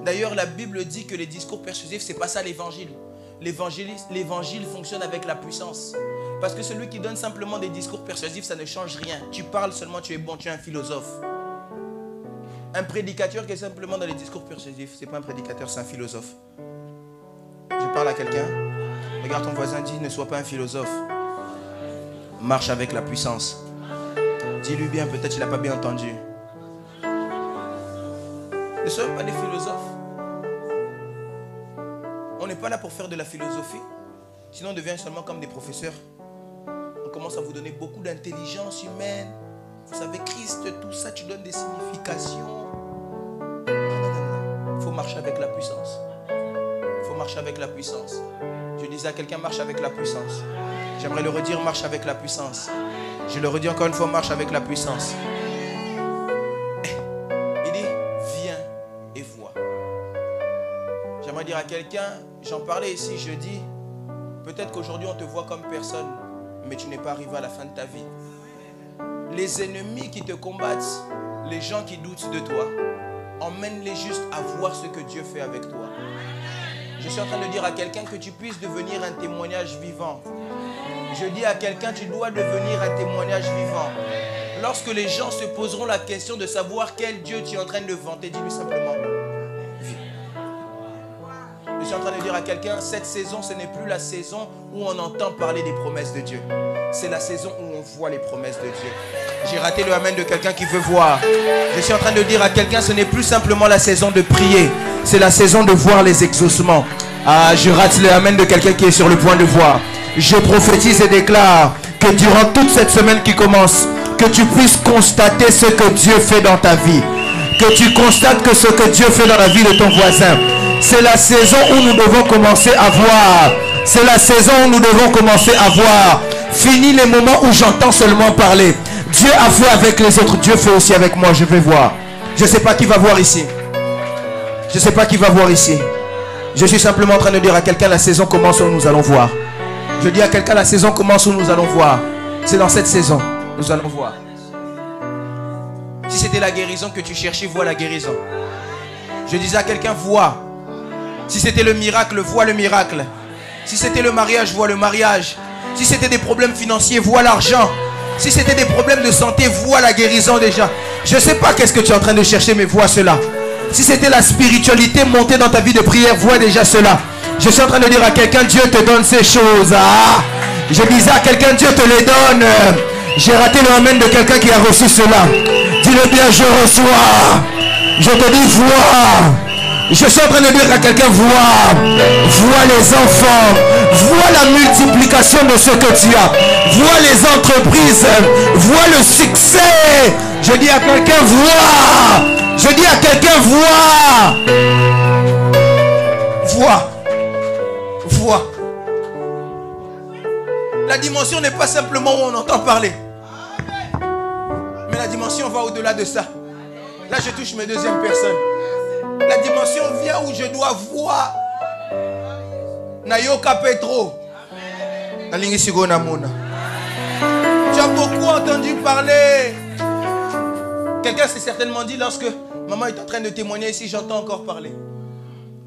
D'ailleurs, la Bible dit que les discours persuasifs, ce n'est pas ça l'évangile. L'évangile fonctionne avec la puissance. Parce que celui qui donne simplement des discours persuasifs, ça ne change rien. Tu parles seulement, tu es bon, tu es un philosophe. Un prédicateur qui est simplement dans les discours persuasifs, ce n'est pas un prédicateur, c'est un philosophe. Je parle à quelqu'un, regarde ton voisin, dis, ne sois pas un philosophe. Marche avec la puissance. Dis-lui bien, peut-être qu'il n'a pas bien entendu. Ne soyons pas des philosophes. On n'est pas là pour faire de la philosophie. Sinon on devient seulement comme des professeurs. On commence à vous donner beaucoup d'intelligence humaine. Vous savez, Christ, tout ça, tu donnes des significations. Il faut marcher avec la puissance. Il faut marcher avec la puissance. Je disais à quelqu'un, marche avec la puissance. J'aimerais le redire, marche avec la puissance. Je le redis encore une fois, marche avec la puissance. Il dit, viens et vois. J'aimerais dire à quelqu'un, j'en parlais ici jeudi, peut-être qu'aujourd'hui on te voit comme personne, mais tu n'es pas arrivé à la fin de ta vie. Les ennemis qui te combattent, les gens qui doutent de toi, emmène-les juste à voir ce que Dieu fait avec toi. Je suis en train de dire à quelqu'un que tu puisses devenir un témoignage vivant. Je dis à quelqu'un, tu dois devenir un témoignage vivant. Lorsque les gens se poseront la question de savoir quel Dieu tu es en train de vanter, dis-lui simplement, vis. Je suis en train de dire à quelqu'un, cette saison, ce n'est plus la saison où on entend parler des promesses de Dieu. C'est la saison où on voit les promesses de Dieu. J'ai raté le amen de quelqu'un qui veut voir. Je suis en train de dire à quelqu'un, ce n'est plus simplement la saison de prier. C'est la saison de voir les exaucements. Ah, je rate le amen de quelqu'un qui est sur le point de voir. Je prophétise et déclare que durant toute cette semaine qui commence, que tu puisses constater ce que Dieu fait dans ta vie. Que tu constates que ce que Dieu fait dans la vie de ton voisin. C'est la saison où nous devons commencer à voir. C'est la saison où nous devons commencer à voir. Fini les moments où j'entends seulement parler. Dieu a fait avec les autres. Dieu fait aussi avec moi. Je vais voir. Je ne sais pas qui va voir ici. Je ne sais pas qui va voir ici. Je suis simplement en train de dire à quelqu'un, la saison commence où nous allons voir. Je dis à quelqu'un, la saison commence où nous allons voir. C'est dans cette saison, nous allons voir. Si c'était la guérison que tu cherchais, vois la guérison. Je disais à quelqu'un, vois. Si c'était le miracle, vois le miracle. Si c'était le mariage, vois le mariage. Si c'était des problèmes financiers, vois l'argent. Si c'était des problèmes de santé, vois la guérison déjà. Je ne sais pas qu'est-ce que tu es en train de chercher, mais vois cela. Si c'était la spiritualité montée dans ta vie de prière, vois déjà cela. Je suis en train de dire à quelqu'un, Dieu te donne ces choses. Ah, je disais à quelqu'un, Dieu te les donne. J'ai raté le amen de quelqu'un qui a reçu cela. Dis-le bien, je reçois. Je te dis, vois. Je suis en train de dire à quelqu'un, vois les enfants, vois la multiplication de ce que tu as, vois les entreprises, vois le succès. Je dis à quelqu'un, vois. Je dis à quelqu'un, vois. La dimension n'est pas simplement où on entend parler, mais la dimension va au-delà de ça. Là, je touche mes deuxièmes personnes. La dimension vient où je dois voir. Nayoka Petro. Tu as beaucoup entendu parler. Quelqu'un s'est certainement dit lorsque maman est en train de témoigner ici, j'entends encore parler.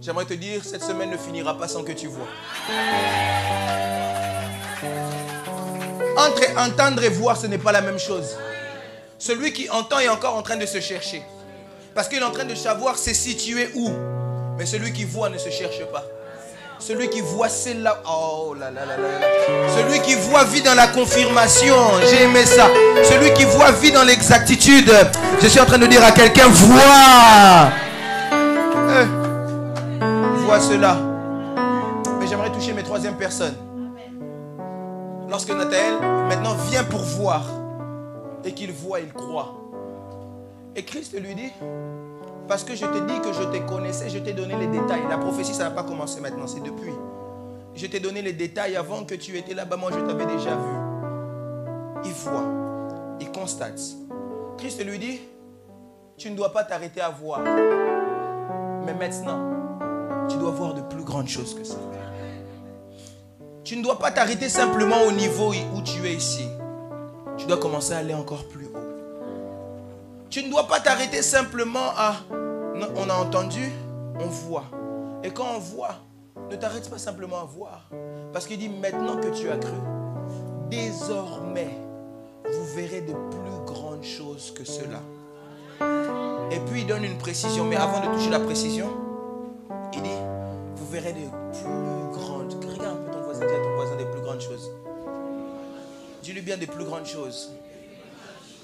J'aimerais te dire, cette semaine ne finira pas sans que tu vois. Entre entendre et voir, ce n'est pas la même chose. Celui qui entend est encore en train de se chercher. Parce qu'il est en train de savoir se situer où. Mais celui qui voit ne se cherche pas. Celui qui voit, c'est là. Oh là là là là. Celui qui voit vit dans la confirmation. J'ai aimé ça. Celui qui voit vit dans l'exactitude. Je suis en train de dire à quelqu'un, vois. Vois cela. Mais j'aimerais toucher mes troisième personnes. Lorsque Nathanaël maintenant vient pour voir et qu'il voit, il croit. Et Christ lui dit, parce que je te dis que je te connaissais, je t'ai donné les détails. La prophétie, ça n'a pas commencé maintenant, c'est depuis. Je t'ai donné les détails avant que tu étais là-bas, moi je t'avais déjà vu. Il voit, il constate. Christ lui dit, tu ne dois pas t'arrêter à voir. Mais maintenant, tu dois voir de plus grandes choses que ça. Tu ne dois pas t'arrêter simplement au niveau où tu es ici. Tu dois commencer à aller encore plus haut. Tu ne dois pas t'arrêter simplement à... Non, on a entendu, on voit. Et quand on voit, ne t'arrête pas simplement à voir. Parce qu'il dit, maintenant que tu as cru, désormais, vous verrez de plus grandes choses que cela. Et puis il donne une précision. Mais avant de toucher la précision, il dit, vous verrez de plus grandes... Regarde un peu ton voisin, dis à ton voisin des plus grandes choses. Dis-lui bien des plus grandes choses.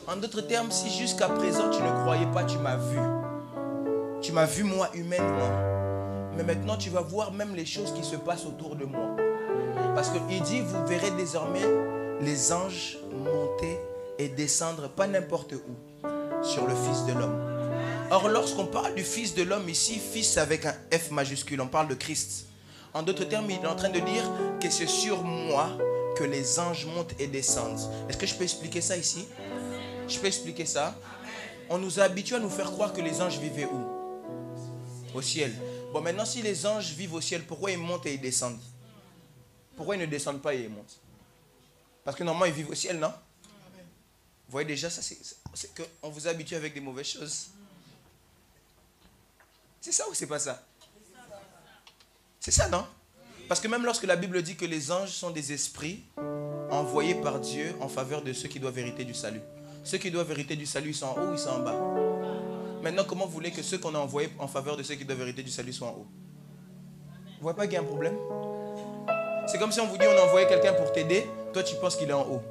En d'autres termes, si jusqu'à présent tu ne croyais pas, tu m'as vu. Tu m'as vu moi humainement. Mais maintenant tu vas voir même les choses qui se passent autour de moi. Parce qu'il dit, vous verrez désormais les anges monter et descendre, pas n'importe où, sur le Fils de l'homme. Or, lorsqu'on parle du Fils de l'homme ici, Fils avec un F majuscule, on parle de Christ. En d'autres termes, il est en train de dire que c'est sur moi que les anges montent et descendent. Est-ce que je peux expliquer ça ici? Je peux expliquer ça? On nous a habitués à nous faire croire que les anges vivaient où? Au ciel. Bon, maintenant, si les anges vivent au ciel, pourquoi ils montent et ils descendent? Pourquoi ils ne descendent pas et ils montent? Parce que normalement, ils vivent au ciel, non? Vous voyez déjà, ça, c'est qu'on vous habitue avec des mauvaises choses. C'est ça ou c'est pas ça? C'est ça, non? Parce que même lorsque la Bible dit que les anges sont des esprits envoyés par Dieu en faveur de ceux qui doivent hériter du salut. Ceux qui doivent hériter du salut, ils sont en haut ou ils sont en bas? Maintenant, comment vous voulez que ceux qu'on a envoyés en faveur de ceux qui doivent hériter du salut soient en haut? Vous voyez pas qu'il y a un problème? C'est comme si on vous dit on a envoyé quelqu'un pour t'aider, toi tu penses qu'il est en haut.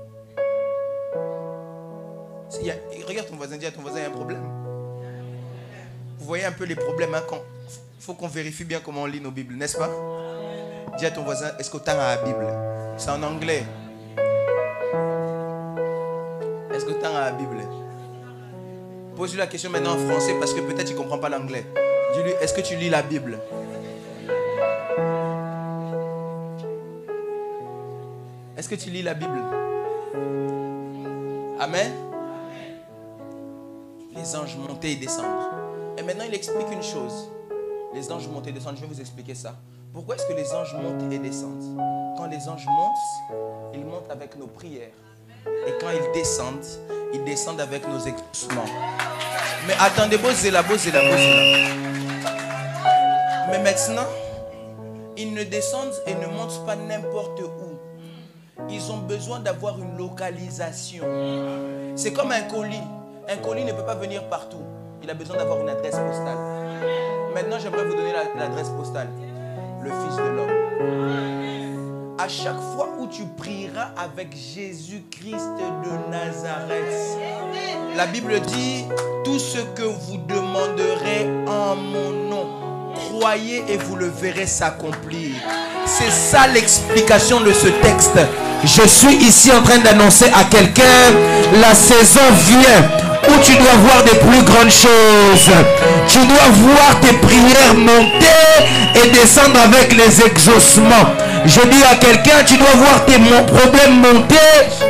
Regarde ton voisin, dis à ton voisin, il y a un problème. Vous voyez un peu les problèmes, hein, il faut qu'on vérifie bien comment on lit nos Bibles, n'est-ce pas? Dis à ton voisin, est-ce que tu as la Bible? C'est en anglais. Est-ce que tu as la Bible? Pose-lui la question maintenant en français parce que peut-être tu ne comprends pas l'anglais. Dis-lui, est-ce que tu lis la Bible? Est-ce que tu lis la Bible? Amen. Les anges montaient et descendent. Et maintenant il explique une chose. Les anges montent et descendent, je vais vous expliquer ça. Pourquoi est-ce que les anges montent et descendent? Quand les anges montent, ils montent avec nos prières. Et quand ils descendent avec nos exaucements. Mais attendez, Bozela. Mais maintenant, ils ne descendent et ne montent pas n'importe où. Ils ont besoin d'avoir une localisation. C'est comme un colis. Un colis ne peut pas venir partout. Il a besoin d'avoir une adresse postale. Maintenant, j'aimerais vous donner l'adresse postale. Le Fils de l'homme. à chaque fois où tu prieras avec Jésus-Christ de Nazareth, la Bible dit, tout ce que vous demanderez en mon nom, croyez et vous le verrez s'accomplir. C'est ça l'explication de ce texte. Je suis ici en train d'annoncer à quelqu'un, la saison vient où tu dois voir des plus grandes choses. Tu dois voir tes prières monter et descendre avec les exaucements. Je dis à quelqu'un, tu dois voir tes problèmes monter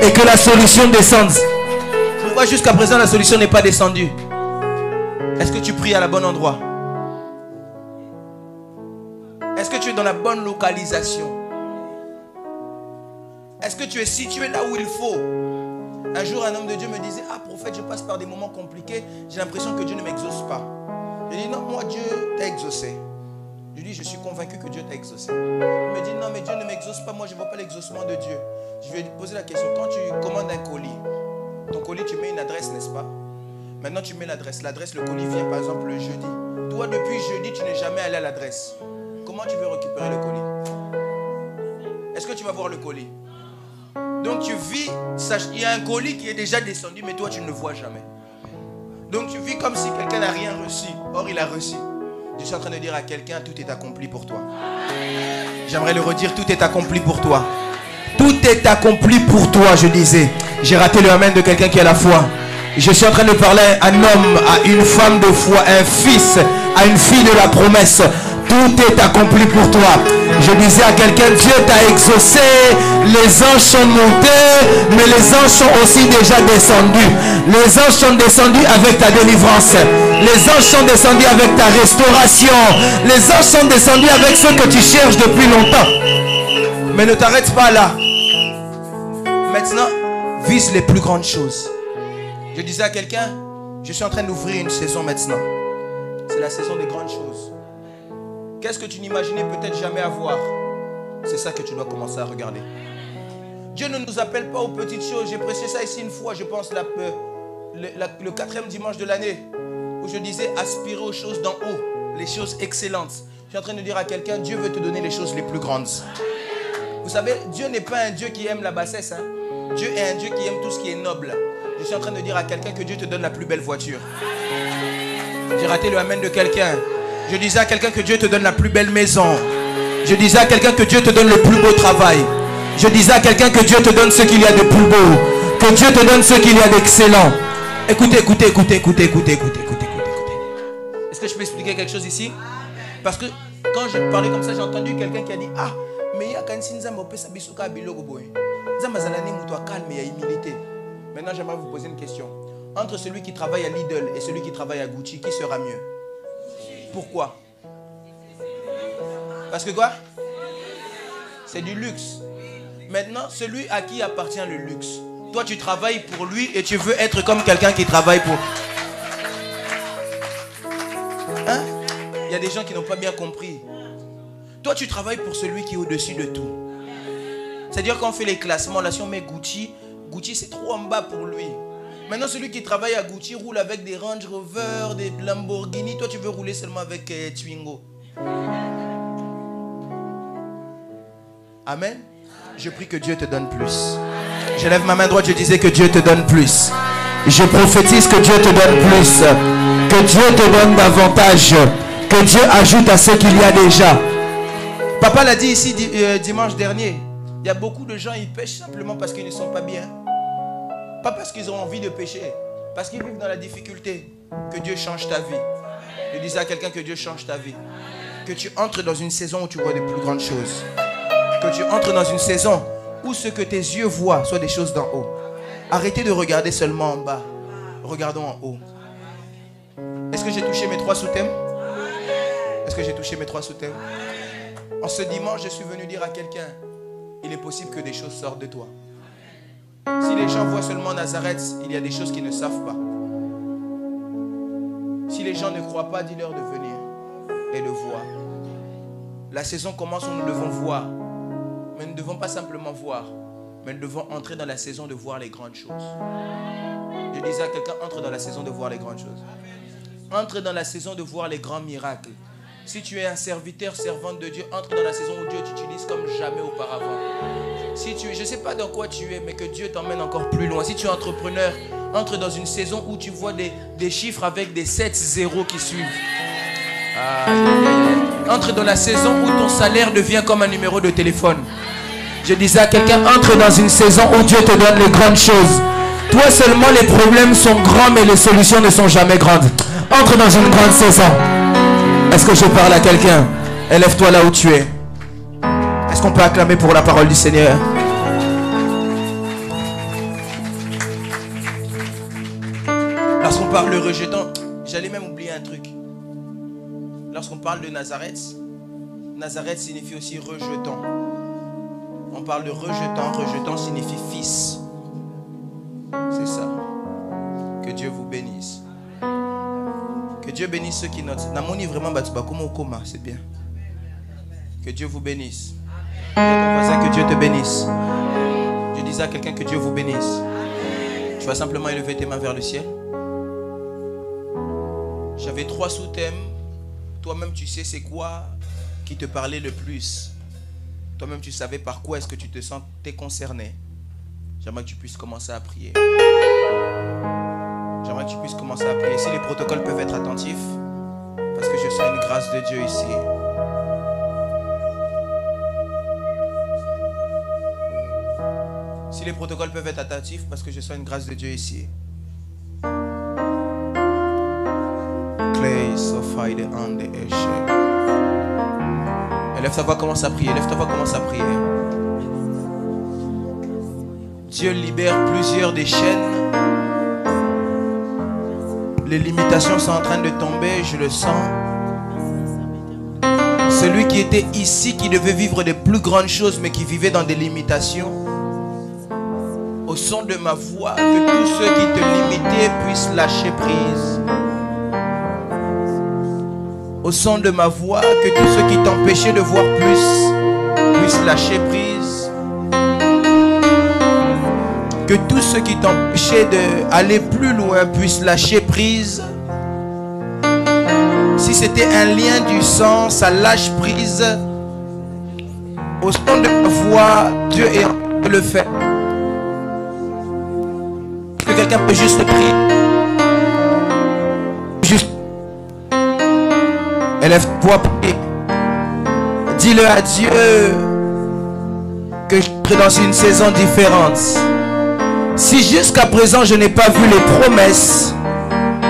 et que la solution descende. Pourquoi jusqu'à présent la solution n'est pas descendue? Est-ce que tu pries à la bonne endroit? Est-ce que tu es dans la bonne localisation? Est-ce que tu es situé là où il faut? Un jour, un homme de Dieu me disait, ah prophète, je passe par des moments compliqués, j'ai l'impression que Dieu ne m'exauce pas. Je dis, non, moi Dieu t'a exaucé. Je dis, je suis convaincu que Dieu t'a exaucé. Il me dit, non, mais Dieu ne m'exauce pas, moi je ne vois pas l'exaucement de Dieu. Je lui ai posé la question, quand tu commandes un colis, ton colis, tu mets une adresse, n'est-ce pas? Maintenant, tu mets l'adresse. L'adresse, le colis vient par exemple le jeudi. Toi, depuis jeudi, tu n'es jamais allé à l'adresse. Comment tu veux récupérer le colis? Est-ce que tu vas voir le colis? Donc tu vis, il y a un colis qui est déjà descendu, mais toi tu ne le vois jamais. Donc tu vis comme si quelqu'un n'a rien reçu. Or il a reçu. Je suis en train de dire à quelqu'un, tout est accompli pour toi. J'aimerais le redire, tout est accompli pour toi. Tout est accompli pour toi, je disais. J'ai raté le amen de quelqu'un qui a la foi. Je suis en train de parler à un homme, à une femme de foi, à un fils, à une fille de la promesse. Tout est accompli pour toi. Je disais à quelqu'un, Dieu t'a exaucé, les anges sont montés, mais les anges sont aussi déjà descendus. Les anges sont descendus avec ta délivrance. Les anges sont descendus avec ta restauration. Les anges sont descendus avec ce que tu cherches depuis longtemps. Mais ne t'arrête pas là. Maintenant, vise les plus grandes choses. Je disais à quelqu'un, je suis en train d'ouvrir une saison maintenant. C'est la saison des grandes choses. Qu'est-ce que tu n'imaginais peut-être jamais avoir? C'est ça que tu dois commencer à regarder. Dieu ne nous appelle pas aux petites choses. J'ai prêché ça ici une fois, je pense, le 4e dimanche de l'année, où je disais aspirer aux choses d'en haut, les choses excellentes. Je suis en train de dire à quelqu'un, Dieu veut te donner les choses les plus grandes. Vous savez, Dieu n'est pas un Dieu qui aime la bassesse. Dieu est un Dieu qui aime tout ce qui est noble. Je suis en train de dire à quelqu'un que Dieu te donne la plus belle voiture. J'ai raté le amen de quelqu'un. Je disais à quelqu'un que Dieu te donne la plus belle maison. Je disais à quelqu'un que Dieu te donne le plus beau travail. Je disais à quelqu'un que Dieu te donne ce qu'il y a de plus beau. Que Dieu te donne ce qu'il y a d'excellent. Écoutez. Est-ce que je peux expliquer quelque chose ici? Parce que quand je parlais comme ça, j'ai entendu quelqu'un qui a dit, ah, mais il y a quand calme et humilité. Maintenant, j'aimerais vous poser une question. Entre celui qui travaille à Lidl et celui qui travaille à Gucci, qui sera mieux? Pourquoi? Parce que quoi? C'est du luxe. Maintenant, celui à qui appartient le luxe, toi tu travailles pour lui et tu veux être comme quelqu'un qui travaille pour... Hein? Il y a des gens qui n'ont pas bien compris. Toi tu travailles pour celui qui est au-dessus de tout. C'est-à-dire qu'on fait les classements, là si on met Gucci, Gucci c'est trop en bas pour lui. Maintenant, celui qui travaille à Gucci roule avec des Range Rover, des Lamborghini. Toi, tu veux rouler seulement avec Twingo. Amen. Je prie que Dieu te donne plus. Je lève ma main droite, je disais que Dieu te donne plus. Je prophétise que Dieu te donne plus. Que Dieu te donne davantage. Que Dieu ajoute à ce qu'il y a déjà. Papa l'a dit ici dimanche dernier. Il y a beaucoup de gens, ils pêchent simplement parce qu'ils ne sont pas bien. Pas parce qu'ils ont envie de pécher, parce qu'ils vivent dans la difficulté. Que Dieu change ta vie. Je disais à quelqu'un que Dieu change ta vie. Que tu entres dans une saison où tu vois de plus grandes choses. Que tu entres dans une saison où ce que tes yeux voient soit des choses d'en haut. Arrêtez de regarder seulement en bas. Regardons en haut. Est-ce que j'ai touché mes 3 sous-thèmes? Est-ce que j'ai touché mes 3 sous-thèmes? En ce dimanche, je suis venu dire à quelqu'un, il est possible que des choses sortent de toi. Si les gens voient seulement Nazareth, il y a des choses qu'ils ne savent pas. Si les gens ne croient pas, dis-leur de venir et de voir. La saison commence où nous devons voir. Mais nous ne devons pas simplement voir, mais nous devons entrer dans la saison de voir les grandes choses. Je disais à quelqu'un, entre dans la saison de voir les grandes choses. Entre dans la saison de voir les grands miracles. Si tu es un serviteur, servante de Dieu, entre dans la saison où Dieu t'utilise comme jamais auparavant. Si tu, je ne sais pas dans quoi tu es, mais que Dieu t'emmène encore plus loin. Si tu es entrepreneur, entre dans une saison où tu vois des chiffres avec des 7-0 qui suivent. Entre dans la saison où ton salaire devient comme un numéro de téléphone. Je disais à quelqu'un, entre dans une saison où Dieu te donne les grandes choses. Toi seulement les problèmes sont grands, mais les solutions ne sont jamais grandes. Entre dans une grande saison. Est-ce que je parle à quelqu'un? Élève-toi là où tu es. Est-ce qu'on peut acclamer pour la parole du Seigneur? Lorsqu'on parle de rejetant, j'allais même oublier un truc. Lorsqu'on parle de Nazareth, Nazareth signifie aussi rejetant. On parle de rejetant, rejetant signifie fils. C'est ça. Que Dieu vous bénisse. Que Dieu bénisse ceux qui notent. Namoni vraiment batubakoma, c'est bien. Que Dieu vous bénisse. Ton voisin, que Dieu te bénisse. Je disais à quelqu'un que Dieu vous bénisse. Tu vas simplement élever tes mains vers le ciel. J'avais 3 sous-thèmes. Toi-même tu sais c'est quoi qui te parlait le plus. Toi-même tu savais par quoi est-ce que tu te sentais concerné. J'aimerais que tu puisses commencer à prier. J'aimerais que tu puisses commencer à prier. Si les protocoles peuvent être attentifs, parce que je sens une grâce de Dieu ici. Si les protocoles peuvent être attentifs, parce que je sens une grâce de Dieu ici. Élève ta voix, commence à prier. Élève ta voix, commence à prier. Dieu libère plusieurs des chaînes. Les limitations sont en train de tomber, je le sens. Celui qui était ici, qui devait vivre des plus grandes choses, mais qui vivait dans des limitations. Au son de ma voix, que tous ceux qui te limitaient puissent lâcher prise. Au son de ma voix, que tous ceux qui t'empêchaient de voir plus puissent lâcher prise. Que tous ceux qui t'empêchaient d'aller plus loin puissent lâcher prise. Si c'était un lien du sang, ça lâche prise. Au son de ma voix, Dieu est en train de le faire. Que quelqu'un peut juste prier. Juste. Élève-toi, prie. Dis-le à Dieu que je suis dans une saison différente. Si jusqu'à présent je n'ai pas vu les promesses,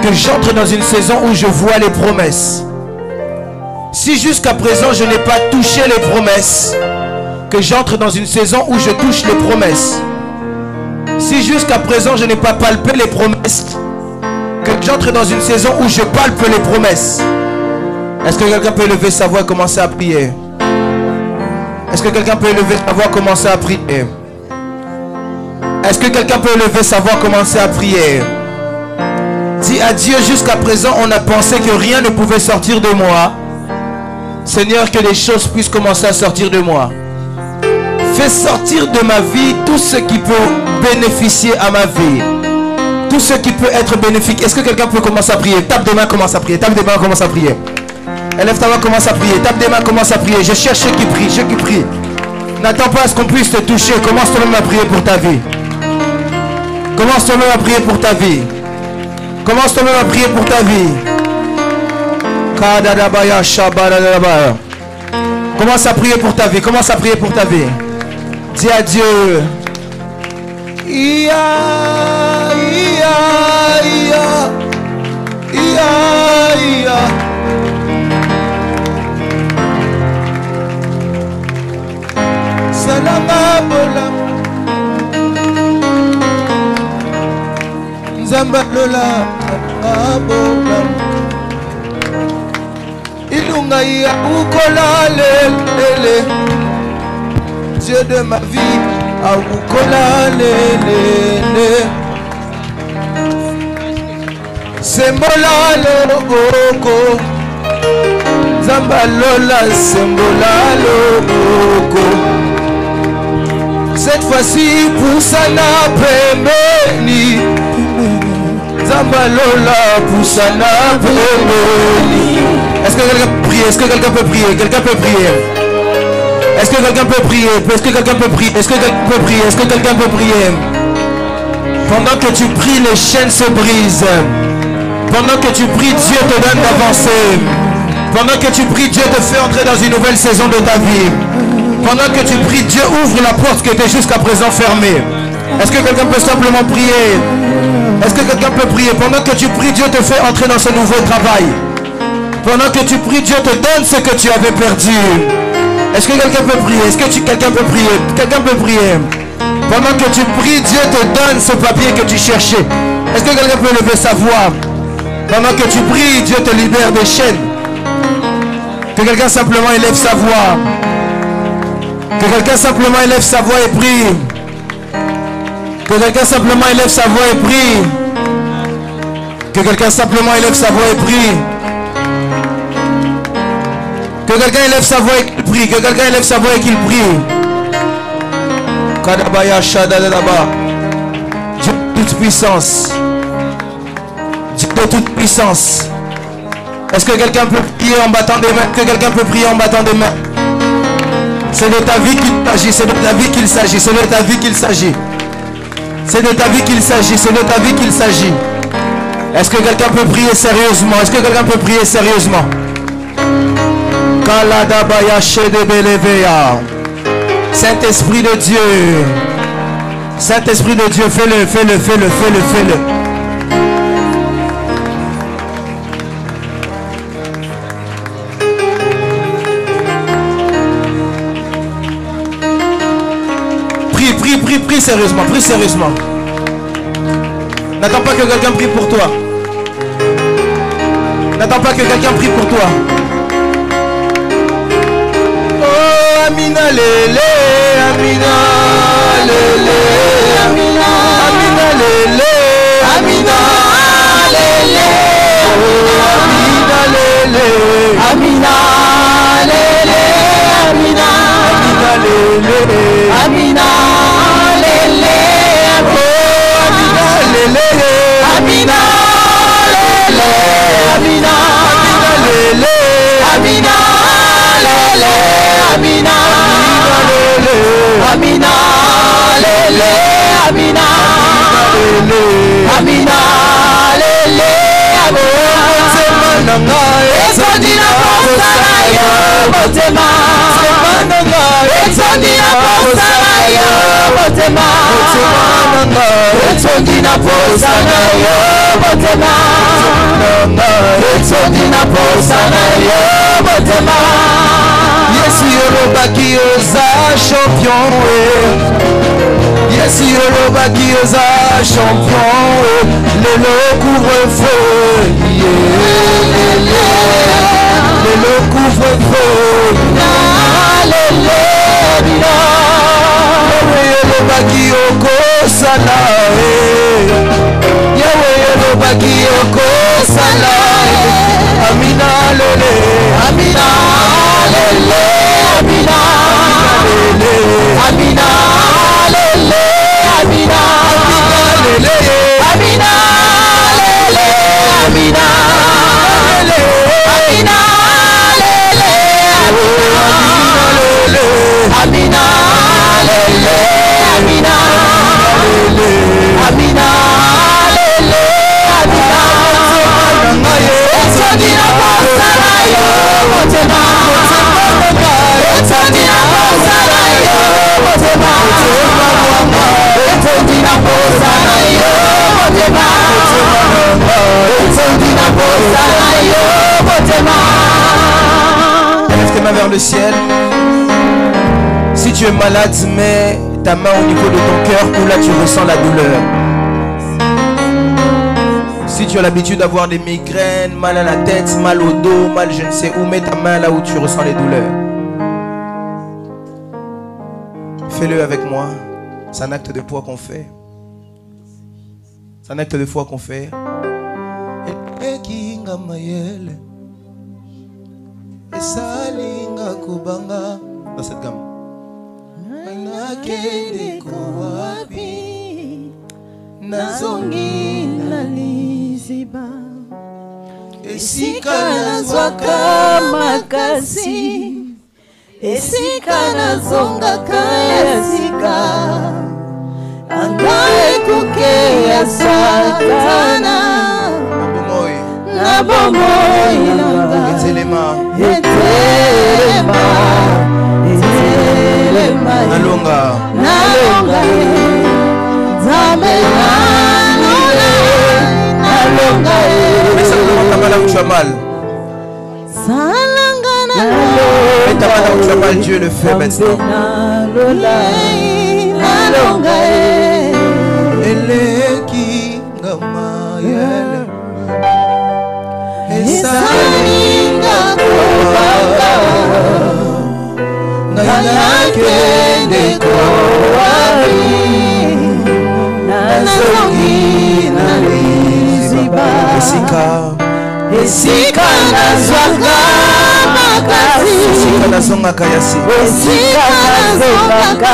que j'entre dans une saison où je vois les promesses. Si jusqu'à présent je n'ai pas touché les promesses, que j'entre dans une saison où je touche les promesses. Si jusqu'à présent je n'ai pas palpé les promesses, que j'entre dans une saison où je palpe les promesses. Est-ce que quelqu'un peut lever sa voix et commencer à prier? Est-ce que quelqu'un peut lever sa voix et commencer à prier? Est-ce que quelqu'un peut lever sa voix et commencer à prier? Dis à Dieu, jusqu'à présent on a pensé que rien ne pouvait sortir de moi. Seigneur, que les choses puissent commencer à sortir de moi. Fais sortir de ma vie tout ce qui peut bénéficier à ma vie. Tout ce qui peut être bénéfique. Est-ce que quelqu'un peut commencer à prier? Tape des mains, commence à prier. Tape des mains, commence à prier. Élève ta main, commence à prier. Tape des mains, commence à prier. Je cherche ceux qui prient, ceux qui prient. N'attends pas à ce qu'on puisse te toucher. Commence toi-même à prier pour ta vie. Commence toi-même à prier pour ta vie. Commence toi-même à prier pour ta vie. Commence à prier pour ta vie. Commence à prier pour ta vie. Dis à Dieu. Salama bola Nzamba lola abola Ilunga ya ukola lele Dieu de ma vie a ukola lele Sembola loboko Nzamba lola sembola loboko. Cette fois-ci, Poussana Pemeni. Zambalola, Poussana Pemeni. Est-ce que quelqu'un peut prier? Est-ce que quelqu'un peut prier? Quelqu'un peut prier? Est-ce que quelqu'un peut prier? Est-ce que quelqu'un peut prier? Est-ce que quelqu'un peut prier? Est-ce que quelqu'un peut prier? Pendant que tu pries, les chaînes se brisent. Pendant que tu pries, Dieu te donne d'avancer. Pendant que tu pries, Dieu te fait entrer dans une nouvelle saison de ta vie. Pendant que tu pries, Dieu ouvre la porte qui était jusqu'à présent fermée. Est-ce que quelqu'un peut simplement prier? Est-ce que quelqu'un peut prier? Pendant que tu pries, Dieu te fait entrer dans ce nouveau travail. Pendant que tu pries, Dieu te donne ce que tu avais perdu. Est-ce que quelqu'un peut prier? Est-ce que quelqu'un peut prier? Quelqu'un peut prier? Pendant que tu pries, Dieu te donne ce papier que tu cherchais. Est-ce que quelqu'un peut lever sa voix? Pendant que tu pries, Dieu te libère des chaînes. Que quelqu'un simplement élève sa voix. Que quelqu'un simplement élève sa voix et prie. Que quelqu'un simplement élève sa voix et prie. Que quelqu'un simplement élève sa voix et prie. Que quelqu'un élève sa voix et qu'il prie. Que quelqu'un élève sa voix et qu'il prie. Kadabaya Shadadaba. Dieu de toute puissance. Dieu de toute puissance. Est-ce que quelqu'un peut prier en battant des mains? Que quelqu'un peut prier en battant des mains? C'est de ta vie qu'il s'agit. C'est de ta vie qu'il s'agit. C'est de ta vie qu'il s'agit. C'est de ta vie qu'il s'agit. C'est de ta vie qu'il s'agit. Est-ce que quelqu'un peut prier sérieusement? Est-ce que quelqu'un peut prier sérieusement? Saint-Esprit de Dieu. Saint-Esprit de Dieu, fais-le, fais-le, fais-le, fais-le, fais-le. Prie sérieusement, prie sérieusement. N'attends pas que quelqu'un prie pour toi. N'attends pas que quelqu'un prie pour toi. Oh, Amina Lele, Amina Lele, Amina, Amina Lele, Amina Lele, oh, Amina Lele, Amina Lele, Amina, Amina Lele, Amina. Amina, lele, Amina, lele, Amina, lele, Amina, lele, Amina, lele, Amina, lele, Amina, lele, Amina, etondina posala yo motema, etondina posala yo motema, etondina posala yo motema, etondina posala yo motema. Yesu yorobaki oza champion, Yesu yorobaki oza champion, lelo couvre-feu, lelo couvre-feu, lelo bina, yorobaki okosala, yorobaki okosala, Amina lele, Amina lele, Amina lele, Amina lele, Amina lele, Amina lele, Amina lele, Amina lele, Amina lele, Amina lele, Amina lele, Amina etondina posala yo motema, etondina posala yo motema, etondina posala yo motema, etondina posala yo motema. Lève tes mains vers le ciel. Si tu es malade, mets ta main au niveau de ton cœur où là tu ressens la douleur. Si tu as l'habitude d'avoir des migraines, mal à la tête, mal au dos, mal je ne sais où, mets ta main là où tu ressens les douleurs. Fais-le avec moi. C'est un acte de foi qu'on fait. C'est un acte de foi qu'on fait. Dans cette gamme. esika nazwaka makasi, esika nazongaka ya sika, anga ekuke ya satana, na bomoi nanga etelema, nalonga Nzambe nalonga mais ça commence à mal où tu as mal. Mais ta mal où tu as mal, Dieu le fait maintenant. Eleki ngamayele esalinga kobanga nayakende kowari nazongi na liziba esika nazwaka makasi, esika nazongaka ya sika, esika nazongaka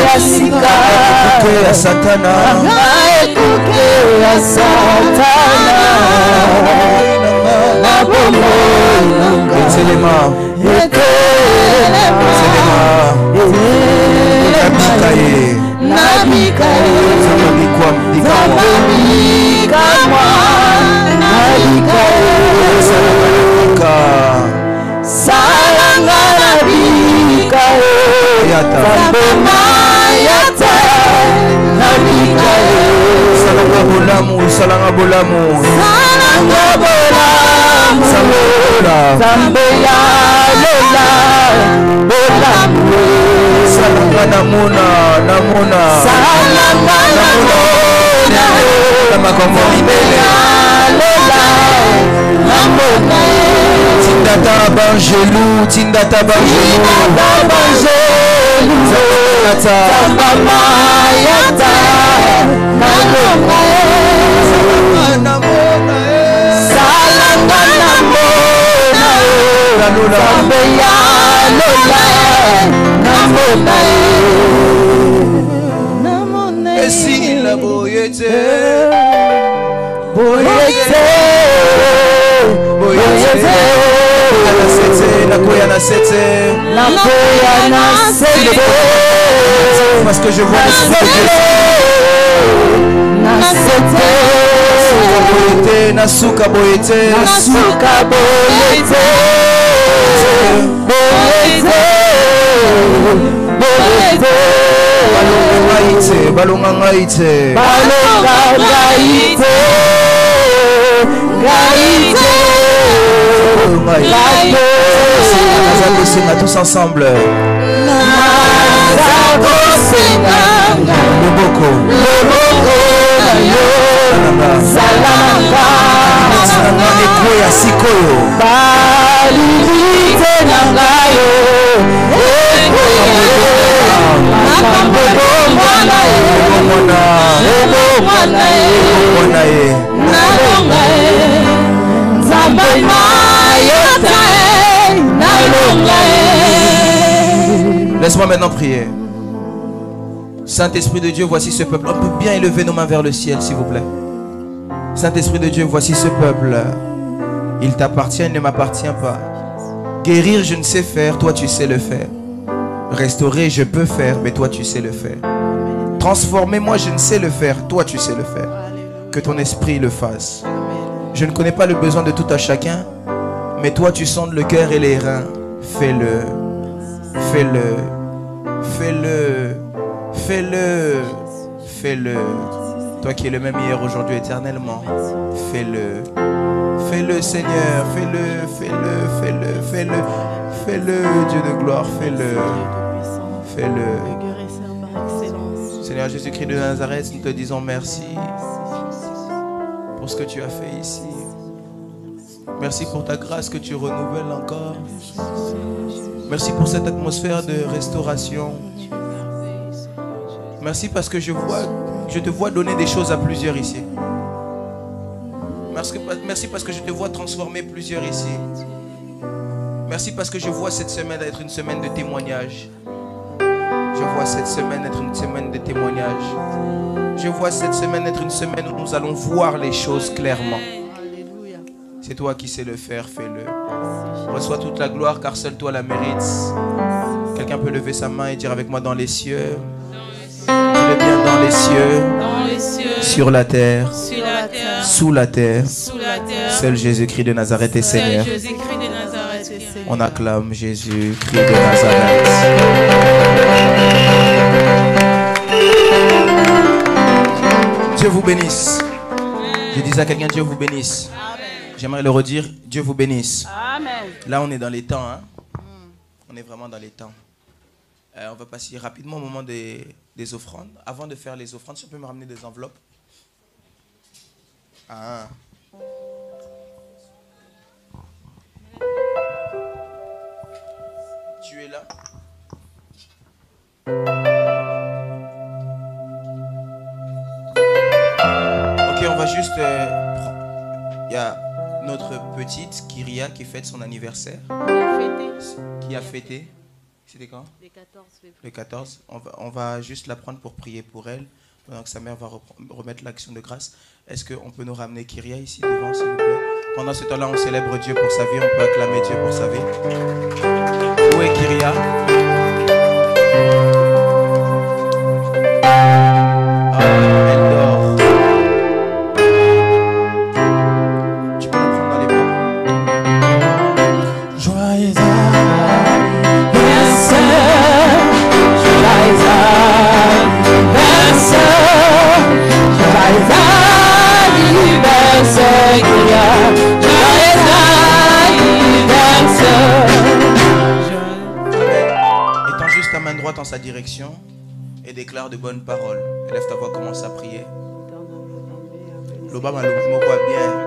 ya sika, ekuke ya satana, ekuke ya satana, na bomoi nanga etelema, nabika ye zamabika salanga nabika ye zambema yata nabika ye salanga bolamu salanga bolamu zambe ya lola bolamu salanga namona salanga namona makomoni bele lola namona tindata bangelou zambama yata namona salanga namona zambe ya lola namona esila boyete nakoya na sete parce que je vois l'esprit de Dieu nasuka boyete balonga ngaite tous ensemble loboko ekoya sikoyo balilite na ngayo Laisse-moi maintenant prier. Saint-Esprit de Dieu, voici ce peuple. On peut bien élever nos mains vers le ciel, s'il vous plaît. Saint-Esprit de Dieu, voici ce peuple. Il t'appartient, il ne m'appartient pas. Guérir, je ne sais faire, toi tu sais le faire. Restaurer, je peux faire, mais toi tu sais le faire. Transformer, moi je ne sais le faire, toi tu sais le faire. Que ton esprit le fasse. Je ne connais pas le besoin de tout à chacun, mais toi tu sondes le cœur et les reins. Fais-le. Fais-le. Fais-le. Fais-le. Fais-le. Toi qui es le même hier, aujourd'hui, éternellement. Fais-le. Fais-le, Seigneur. Fais-le. Fais-le. Fais-le. Fais-le. Fais-le, Dieu de gloire. Fais-le. Fais-le. Seigneur Jésus-Christ de Nazareth, nous te disons merci pour ce que tu as fait ici. Merci pour ta grâce que tu renouvelles encore. Merci pour cette atmosphère de restauration. Merci parce que je te vois donner des choses à plusieurs ici. Merci parce que je te vois transformer plusieurs ici. Merci parce que je vois cette semaine être une semaine de témoignage. Je vois cette semaine être une semaine de témoignage. Je vois cette semaine être une semaine où nous allons voir les choses clairement. C'est toi qui sais le faire, fais-le. Reçois toute la gloire car seul toi la mérites. Quelqu'un peut lever sa main et dire avec moi dans les cieux. Dis-le bien dans les cieux, sur la terre, sous la terre. Seul Jésus-Christ de Nazareth est Seigneur. On acclame Jésus-Christ de Nazareth. Dieu vous bénisse. Je dis à quelqu'un, Dieu vous bénisse. J'aimerais le redire, Dieu vous bénisse. Amen. Là, on est dans les temps. Hein? On est vraiment dans les temps. On va passer rapidement au moment des offrandes. Avant de faire les offrandes, tu peux me ramener des enveloppes? Ah. Tu es là? Ok, on va juste... Il y a notre petite Kyria qui fête son anniversaire. Qui a fêté. C'était quand? Le 14 février. Le 14. On va juste la prendre pour prier pour elle, pendant que sa mère va remettre l'action de grâce. Est-ce qu'on peut nous ramener Kyria ici devant, s'il vous plaît? Pendant ce temps-là, on célèbre Dieu pour sa vie. On peut acclamer Dieu pour sa vie. Où est Kyria? Elle dort. Tu peux la prendre dans les bras. Joyeux étends juste ta main droite en sa direction et déclare de bonnes paroles. Élève ta voix, commence à prier. L'Obama, le voit bien.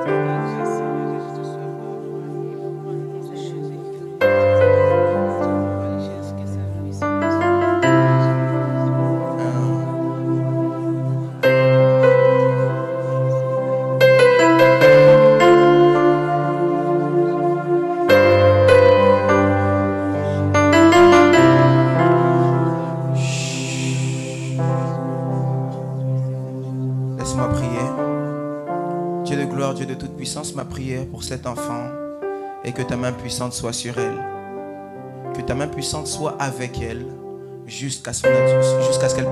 Ma prière pour cet enfant est que ta main puissante soit sur elle, que ta main puissante soit avec elle jusqu'à ce qu'elle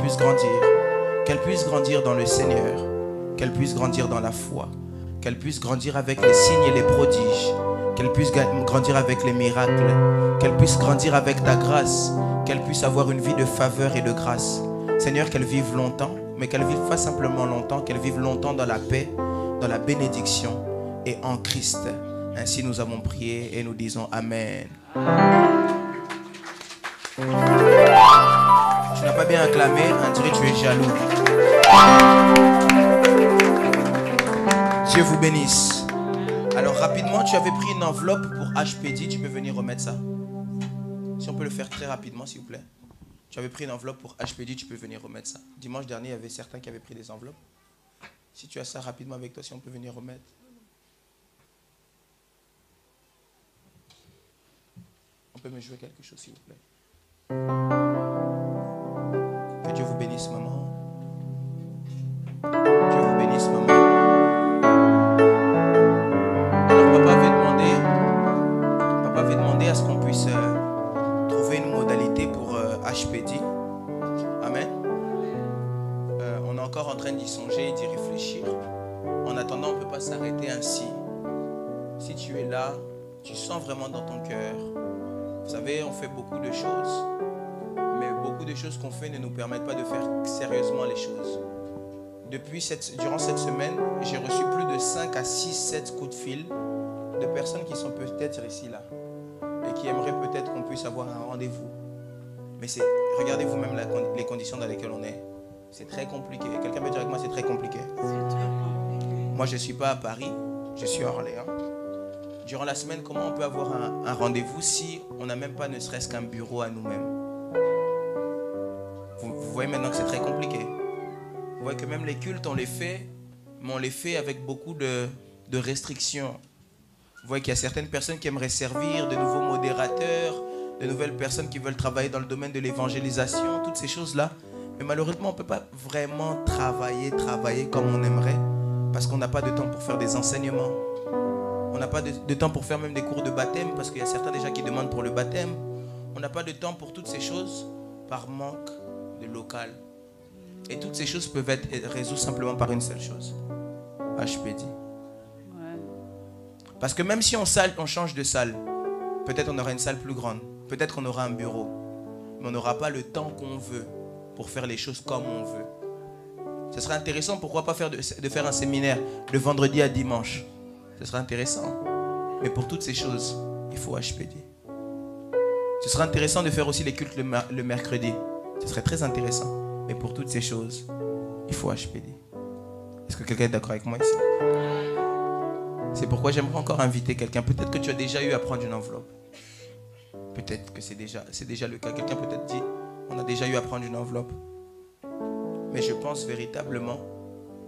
puisse grandir dans le Seigneur, qu'elle puisse grandir dans la foi, qu'elle puisse grandir avec les signes et les prodiges, qu'elle puisse grandir avec les miracles, qu'elle puisse grandir avec ta grâce, qu'elle puisse avoir une vie de faveur et de grâce. Seigneur, qu'elle vive longtemps, mais qu'elle vive pas simplement longtemps, qu'elle vive longtemps dans la paix, dans la bénédiction et en Christ. Ainsi nous avons prié et nous disons Amen. Tu n'as pas bien acclamé, on dirait que tu es jaloux. Dieu vous bénisse. Alors rapidement, tu avais pris une enveloppe pour HPD, tu peux venir remettre ça. Si on peut le faire très rapidement, s'il vous plaît. Tu avais pris une enveloppe pour HPD, tu peux venir remettre ça. Dimanche dernier, il y avait certains qui avaient pris des enveloppes. Si tu as ça rapidement avec toi, si on peut venir remettre. On peut me jouer quelque chose, s'il vous plaît. Que Dieu vous bénisse, maman. Dieu vous bénisse, maman. Alors, papa avait demandé à ce qu'on puisse trouver une modalité pour HPD. Amen. On est encore en train d'y songer et d'y réfléchir. En attendant, on ne peut pas s'arrêter ainsi. Si tu es là, tu sens vraiment dans ton cœur. Vous savez, on fait beaucoup de choses, mais beaucoup de choses qu'on fait ne nous permettent pas de faire sérieusement les choses. Durant cette semaine, j'ai reçu plus de 5 à 6, 7 coups de fil de personnes qui sont peut-être ici, là, et qui aimeraient peut-être qu'on puisse avoir un rendez-vous. Mais regardez vous-même les conditions dans lesquelles on est. C'est très compliqué. Quelqu'un peut dire avec moi, c'est très compliqué. Moi, je ne suis pas à Paris, je suis à Orléans. Durant la semaine, comment on peut avoir un rendez-vous si on n'a même pas ne serait-ce qu'un bureau à nous-mêmes? Vous voyez maintenant que c'est très compliqué. Vous voyez que même les cultes, on les fait, mais on les fait avec beaucoup de restrictions. Vous voyez qu'il y a certaines personnes qui aimeraient servir, de nouveaux modérateurs, de nouvelles personnes qui veulent travailler dans le domaine de l'évangélisation, toutes ces choses-là. Mais malheureusement, on ne peut pas vraiment travailler comme on aimerait, parce qu'on n'a pas de temps pour faire des enseignements. On On n'a pas de temps pour faire même des cours de baptême parce qu'il y a certains déjà qui demandent pour le baptême. On n'a pas de temps pour toutes ces choses par manque de local. Et toutes ces choses peuvent être résolues simplement par une seule chose. HPD. Parce que même si on change de salle, peut-être on aura une salle plus grande, peut-être qu'on aura un bureau, mais on n'aura pas le temps qu'on veut pour faire les choses comme on veut. Ce serait intéressant, pourquoi pas de faire un séminaire le vendredi à dimanche. Ce serait intéressant. Mais pour toutes ces choses, il faut HPD. Ce serait intéressant de faire aussi les cultes le mercredi. Ce serait très intéressant. Mais pour toutes ces choses, il faut HPD. Est-ce que quelqu'un est d'accord avec moi ici? C'est pourquoi j'aimerais encore inviter quelqu'un. Peut-être que tu as déjà eu à prendre une enveloppe. Peut-être que c'est déjà le cas. Quelqu'un peut-être dit, on a déjà eu à prendre une enveloppe. Mais je pense véritablement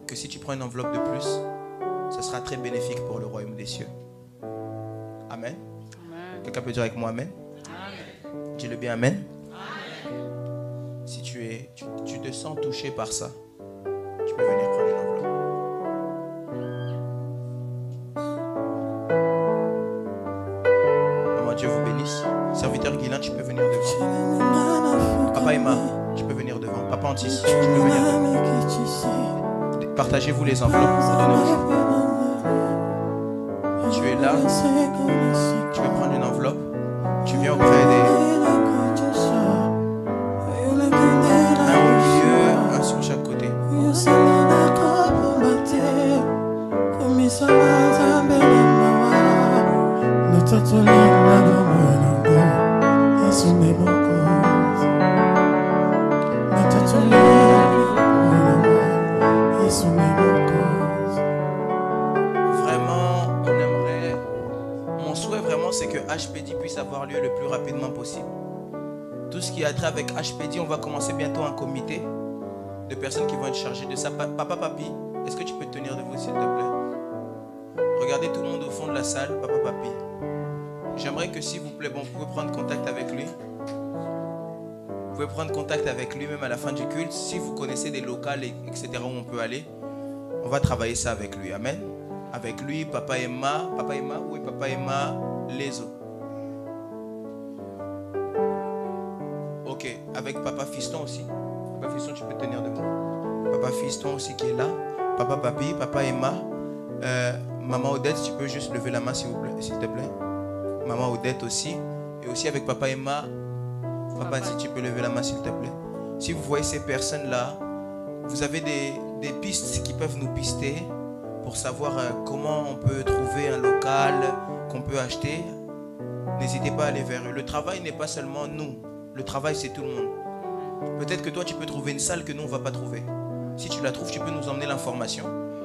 que si tu prends une enveloppe de plus, ce sera très bénéfique pour le royaume des cieux. Amen. Amen. Quelqu'un peut dire avec moi Amen? Amen. Dis-le bien Amen. Amen. Si tu te sens touché par ça, tu peux venir prendre une enveloppe. Maman, Dieu vous bénisse. Serviteur Guilain, tu peux venir devant. Papa Emma, tu peux venir devant. Papa Antis, tu peux venir devant. Partagez-vous les enveloppes pour donner aux gens. Tu es là, tu veux prendre une enveloppe, tu viens auprès des... Un au milieu, un sur chaque côté. C'est que HPD puisse avoir lieu le plus rapidement possible. Tout ce qui a trait avec HPD, on va commencer bientôt un comité de personnes qui vont être chargées de ça. Papa, papi, est-ce que tu peux te tenir debout s'il te plaît? Regardez tout le monde au fond de la salle. Papa, papi, j'aimerais que s'il vous plaît, bon, vous pouvez prendre contact avec lui. Vous pouvez prendre contact avec lui même à la fin du culte. Si vous connaissez des locales, etc. où on peut aller, on va travailler ça avec lui. Amen. Avec lui, Papa Emma, oui, Papa Emma, les autres. Ok, avec Papa Fiston aussi. Papa Fiston, tu peux te tenir debout. Papa Fiston aussi qui est là. Papa Papi, Papa Emma. Maman Odette, tu peux juste lever la main s'il te plaît. Maman Odette aussi. Et aussi avec Papa Emma. Papa, si tu peux lever la main s'il te plaît. Si vous voyez ces personnes-là, vous avez des pistes qui peuvent nous pister pour savoir comment on peut trouver un local qu'on peut acheter. N'hésitez pas à aller vers eux. Le travail n'est pas seulement nous. Le travail, c'est tout le monde. Peut-être que toi, tu peux trouver une salle que nous, on ne va pas trouver. Si tu la trouves, tu peux nous emmener l'information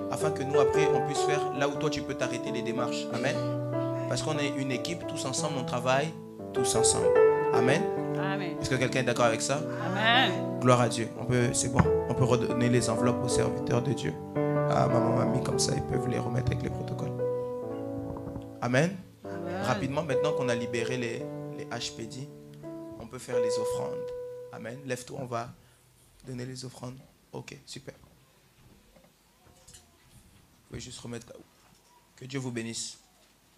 afin que nous, après, on puisse faire là où toi, tu peux t'arrêter les démarches. Amen. Parce qu'on est une équipe, tous ensemble, on travaille tous ensemble. Amen. Amen. Est-ce que quelqu'un est d'accord avec ça? Amen. Gloire à Dieu. C'est bon. On peut redonner les enveloppes aux serviteurs de Dieu. À maman, mamie, comme ça, ils peuvent les remettre avec les protocoles. Amen. Amen. Rapidement, maintenant qu'on a libéré les HPD, on peut faire les offrandes. Amen. Lève-toi, on va donner les offrandes. Ok, super. Vous pouvez juste remettre. Que Dieu vous bénisse.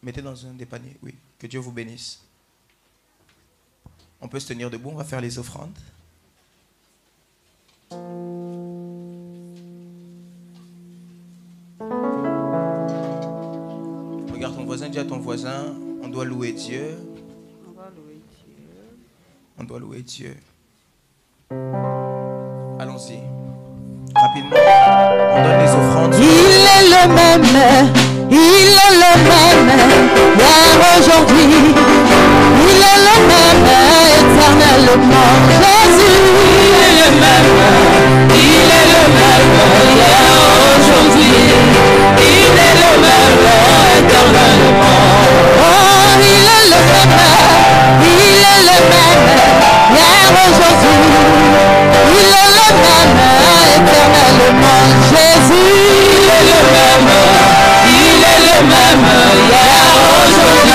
Mettez dans un des paniers. Oui, que Dieu vous bénisse. On peut se tenir debout, on va faire les offrandes. Regarde ton voisin, dis à ton voisin, on doit louer Dieu. On doit louer Dieu. Allons-y. Rapidement, on donne les offrandes. Il est le même, hier, aujourd'hui. Il est le même, éternellement. Jésus, il est le même, hier, aujourd'hui. Il est le même, éternellement. Oh, il est le même, hier, aujourd'hui. Il est le même, éternellement. Jésus, il est le même, hier, aujourd'hui.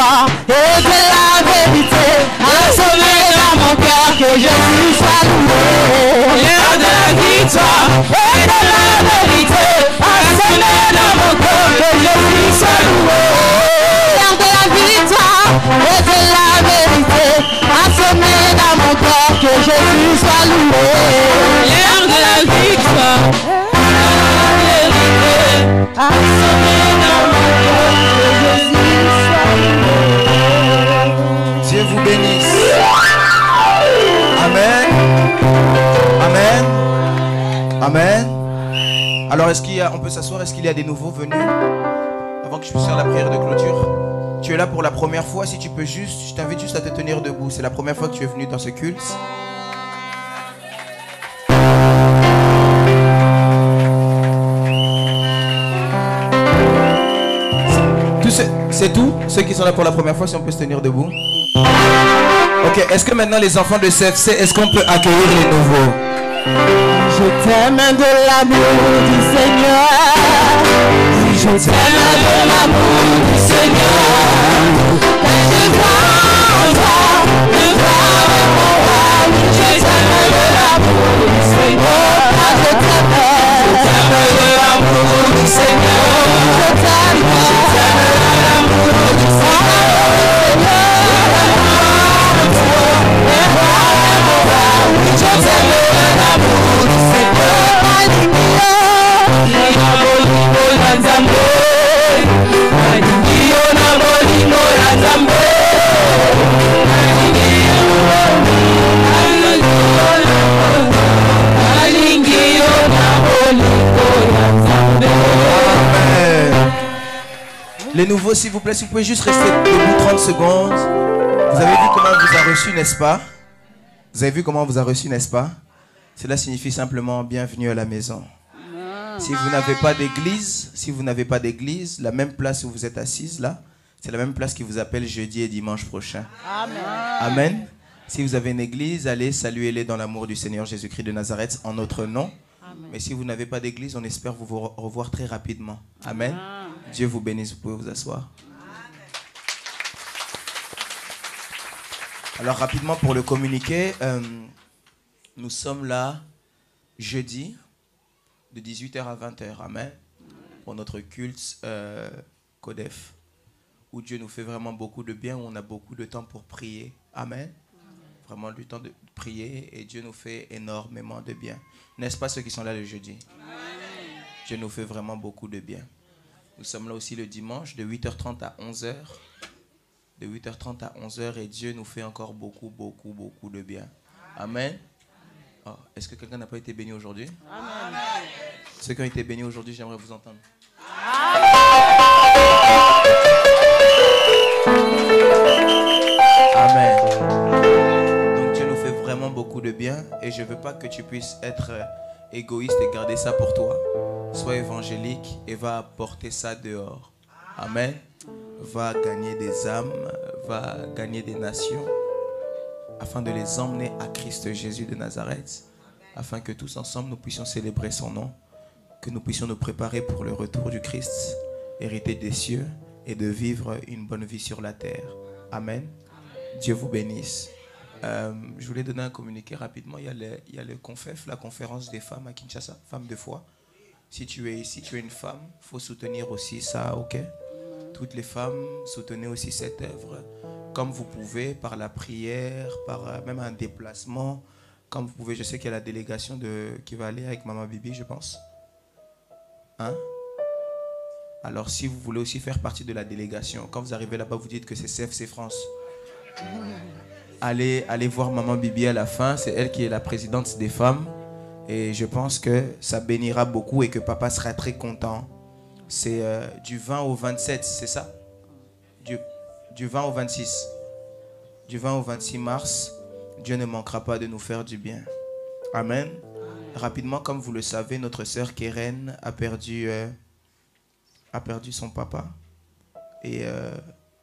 victoire et de la vérité. Assommé dans mon cœur que Jésus soit loué. L'air de la victoire et de la vérité. Assommé dans mon cœur que Jésus soit loué. L'air de la victoire et de la vérité. Assommé dans mon cœur que Jésus soit loué. L'air de la victoire et de la vérité. Assommé dans mon cœur que Jésus soit loué. Dieu vous bénisse. Amen. Amen. Amen. Alors, on peut s'asseoir? Est-ce qu'il y a des nouveaux venus? Avant que je puisse faire la prière de clôture. Tu es là pour la première fois. Si tu peux juste, je t'invite juste à te tenir debout. C'est la première fois que tu es venu dans ce culte. C'est tout? Ceux qui sont là pour la première fois, si on peut se tenir debout. Ok, est-ce que maintenant les enfants de CFC, est-ce qu'on peut accueillir les nouveaux? Je t'aime de l'amour du Seigneur. Je t'aime de l'amour du Seigneur. Je crois en toi, je crois en moi. Je t'aime de l'amour du Seigneur. Je t'aime de l'amour du Seigneur. Je t'aime de l'amour du Seigneur. Je t'aime de l'amour du Seigneur. Les nouveaux, s'il vous plaît, si vous pouvez juste rester debout 30 secondes. Vous avez vu comment on vous a reçu, n'est-ce pas? Vous avez vu comment on vous a reçu, n'est-ce pas? Cela signifie simplement bienvenue à la maison. Si vous n'avez pas d'église, la même place où vous êtes assise là, c'est la même place qui vous appelle jeudi et dimanche prochain. Amen. Amen. Si vous avez une église, allez saluez-les dans l'amour du Seigneur Jésus-Christ de Nazareth en notre nom. Amen. Mais si vous n'avez pas d'église, on espère vous revoir très rapidement. Amen. Dieu vous bénisse, vous pouvez vous asseoir. Alors rapidement pour le communiquer, nous sommes là jeudi de 18h à 20h, amen, pour notre culte Codef, où Dieu nous fait vraiment beaucoup de bien, où on a beaucoup de temps pour prier, amen, vraiment du temps de prier, et Dieu nous fait énormément de bien. N'est-ce pas ceux qui sont là le jeudi? Amen. Dieu nous fait vraiment beaucoup de bien. Nous sommes là aussi le dimanche de 8h30 à 11h. De 8h30 à 11h et Dieu nous fait encore beaucoup de bien. Amen. Oh, est-ce que quelqu'un n'a pas été béni aujourd'hui? Amen. Ceux qui ont été bénis aujourd'hui, j'aimerais vous entendre. Amen. Donc Dieu nous fait vraiment beaucoup de bien et je ne veux pas que tu puisses être égoïste et garder ça pour toi. Sois évangélique et va apporter ça dehors. Amen. Va gagner des âmes, va gagner des nations, afin de les emmener à Christ Jésus de Nazareth, afin que tous ensemble nous puissions célébrer son nom, que nous puissions nous préparer pour le retour du Christ, hériter des cieux et de vivre une bonne vie sur la terre. Amen. Dieu vous bénisse. Je voulais donner un communiqué rapidement. Il y a le CONFEF, la conférence des femmes à Kinshasa, femmes de foi. Si tu es ici, tu es une femme, il faut soutenir aussi ça, ok? Toutes les femmes, soutenez aussi cette œuvre comme vous pouvez, par la prière, par même un déplacement. Comme vous pouvez, je sais qu'il y a la délégation qui va aller avec Maman Bibi, je pense. Hein? Alors si vous voulez aussi faire partie de la délégation, quand vous arrivez là-bas, vous dites que c'est CFC France. Allez voir Maman Bibi à la fin, c'est elle qui est la présidente des femmes. Et je pense que ça bénira beaucoup et que papa sera très content. C'est du 20 au 27, c'est ça? Du 20 au 26. Du 20 au 26 mars, Dieu ne manquera pas de nous faire du bien. Amen. Rapidement, comme vous le savez, notre sœur Keren a perdu son papa. Et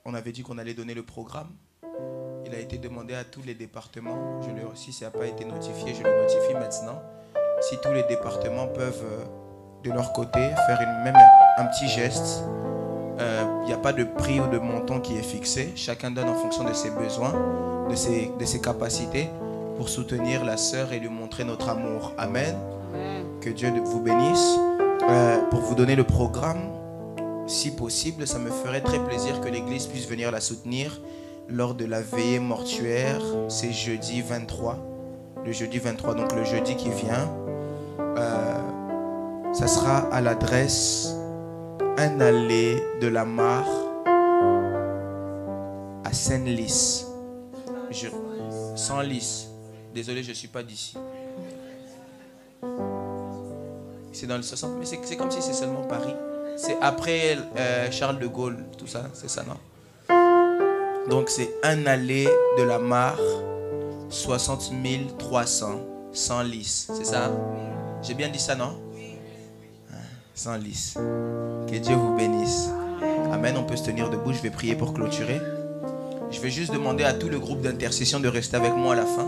on avait dit qu'on allait donner le programme. Il a été demandé à tous les départements. Si ça n'a pas été notifié, je le notifie maintenant. Si tous les départements peuvent, de leur côté, faire même un petit geste n'y a pas de prix ou de montant qui est fixé. Chacun donne en fonction de ses besoins, de ses capacités, pour soutenir la sœur et lui montrer notre amour. Amen. Que Dieu vous bénisse. Pour vous donner le programme, si possible, ça me ferait très plaisir que l'église puisse venir la soutenir lors de la veillée mortuaire. C'est jeudi 23. Le jeudi 23, donc le jeudi qui vient. Ça sera à l'adresse 1 allée de la Mare à Senlis. Senlis. Désolé, je ne suis pas d'ici. C'est dans le 60, mais c'est comme si c'est seulement Paris. C'est après Charles de Gaulle, tout ça, c'est ça, non? Donc c'est 1 allée de la Mare, 60 300, Senlis, c'est ça? Hein? J'ai bien dit ça, non? Senlis. Que Dieu vous bénisse. Amen, on peut se tenir debout, je vais prier pour clôturer. Je vais juste demander à tout le groupe d'intercession de rester avec moi à la fin.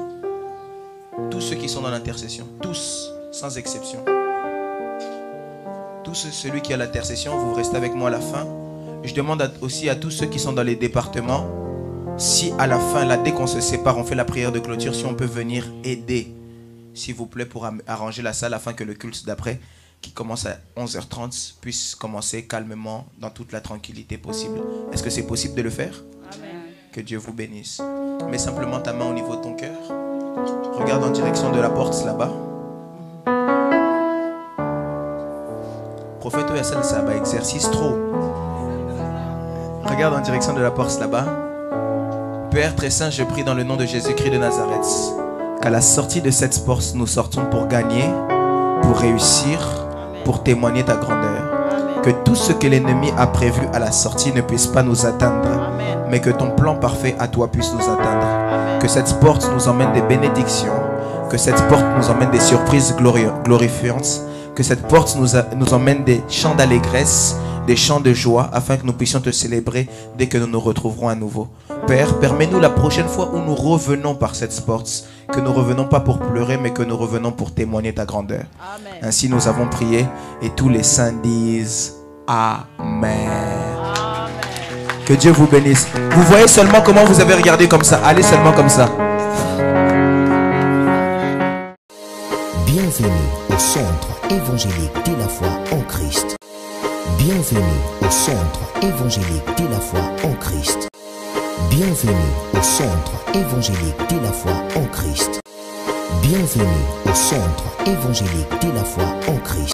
Tous ceux qui sont dans l'intercession, tous, sans exception. Tous celui qui a l'intercession, vous restez avec moi à la fin. Je demande aussi à tous ceux qui sont dans les départements, si à la fin, là, dès qu'on se sépare, on fait la prière de clôture, si on peut venir aider, s'il vous plaît, pour arranger la salle afin que le culte d'après, qui commence à 11h30, puisse commencer calmement dans toute la tranquillité possible. Est-ce que c'est possible de le faire? Amen. Que Dieu vous bénisse. Mets simplement ta main au niveau de ton cœur. Regarde en direction de la porte là-bas. Prophète, ça va exercice trop. Regarde en direction de la porte là-bas. Père très saint, je prie dans le nom de Jésus-Christ de Nazareth, qu'à la sortie de cette porte, nous sortons pour gagner, pour réussir, pour témoigner ta grandeur. Que tout ce que l'ennemi a prévu à la sortie ne puisse pas nous atteindre, mais que ton plan parfait à toi puisse nous atteindre. Que cette porte nous emmène des bénédictions, que cette porte nous emmène des surprises glorifiantes, que cette porte nous emmène des chants d'allégresse, des chants de joie, afin que nous puissions te célébrer dès que nous nous retrouverons à nouveau. Père, permets-nous la prochaine fois où nous revenons par cette porte, que nous ne revenons pas pour pleurer, mais que nous revenons pour témoigner ta grandeur. Amen. Ainsi nous avons prié et tous les saints disent Amen. Amen. Que Dieu vous bénisse. Vous voyez seulement comment vous avez regardé comme ça. Allez seulement comme ça. Bienvenue au centre évangélique de la foi en Christ. Bienvenue au centre évangélique de la foi en Christ. Bienvenue au centre évangélique de la foi en Christ. Bienvenue au centre évangélique de la foi en Christ.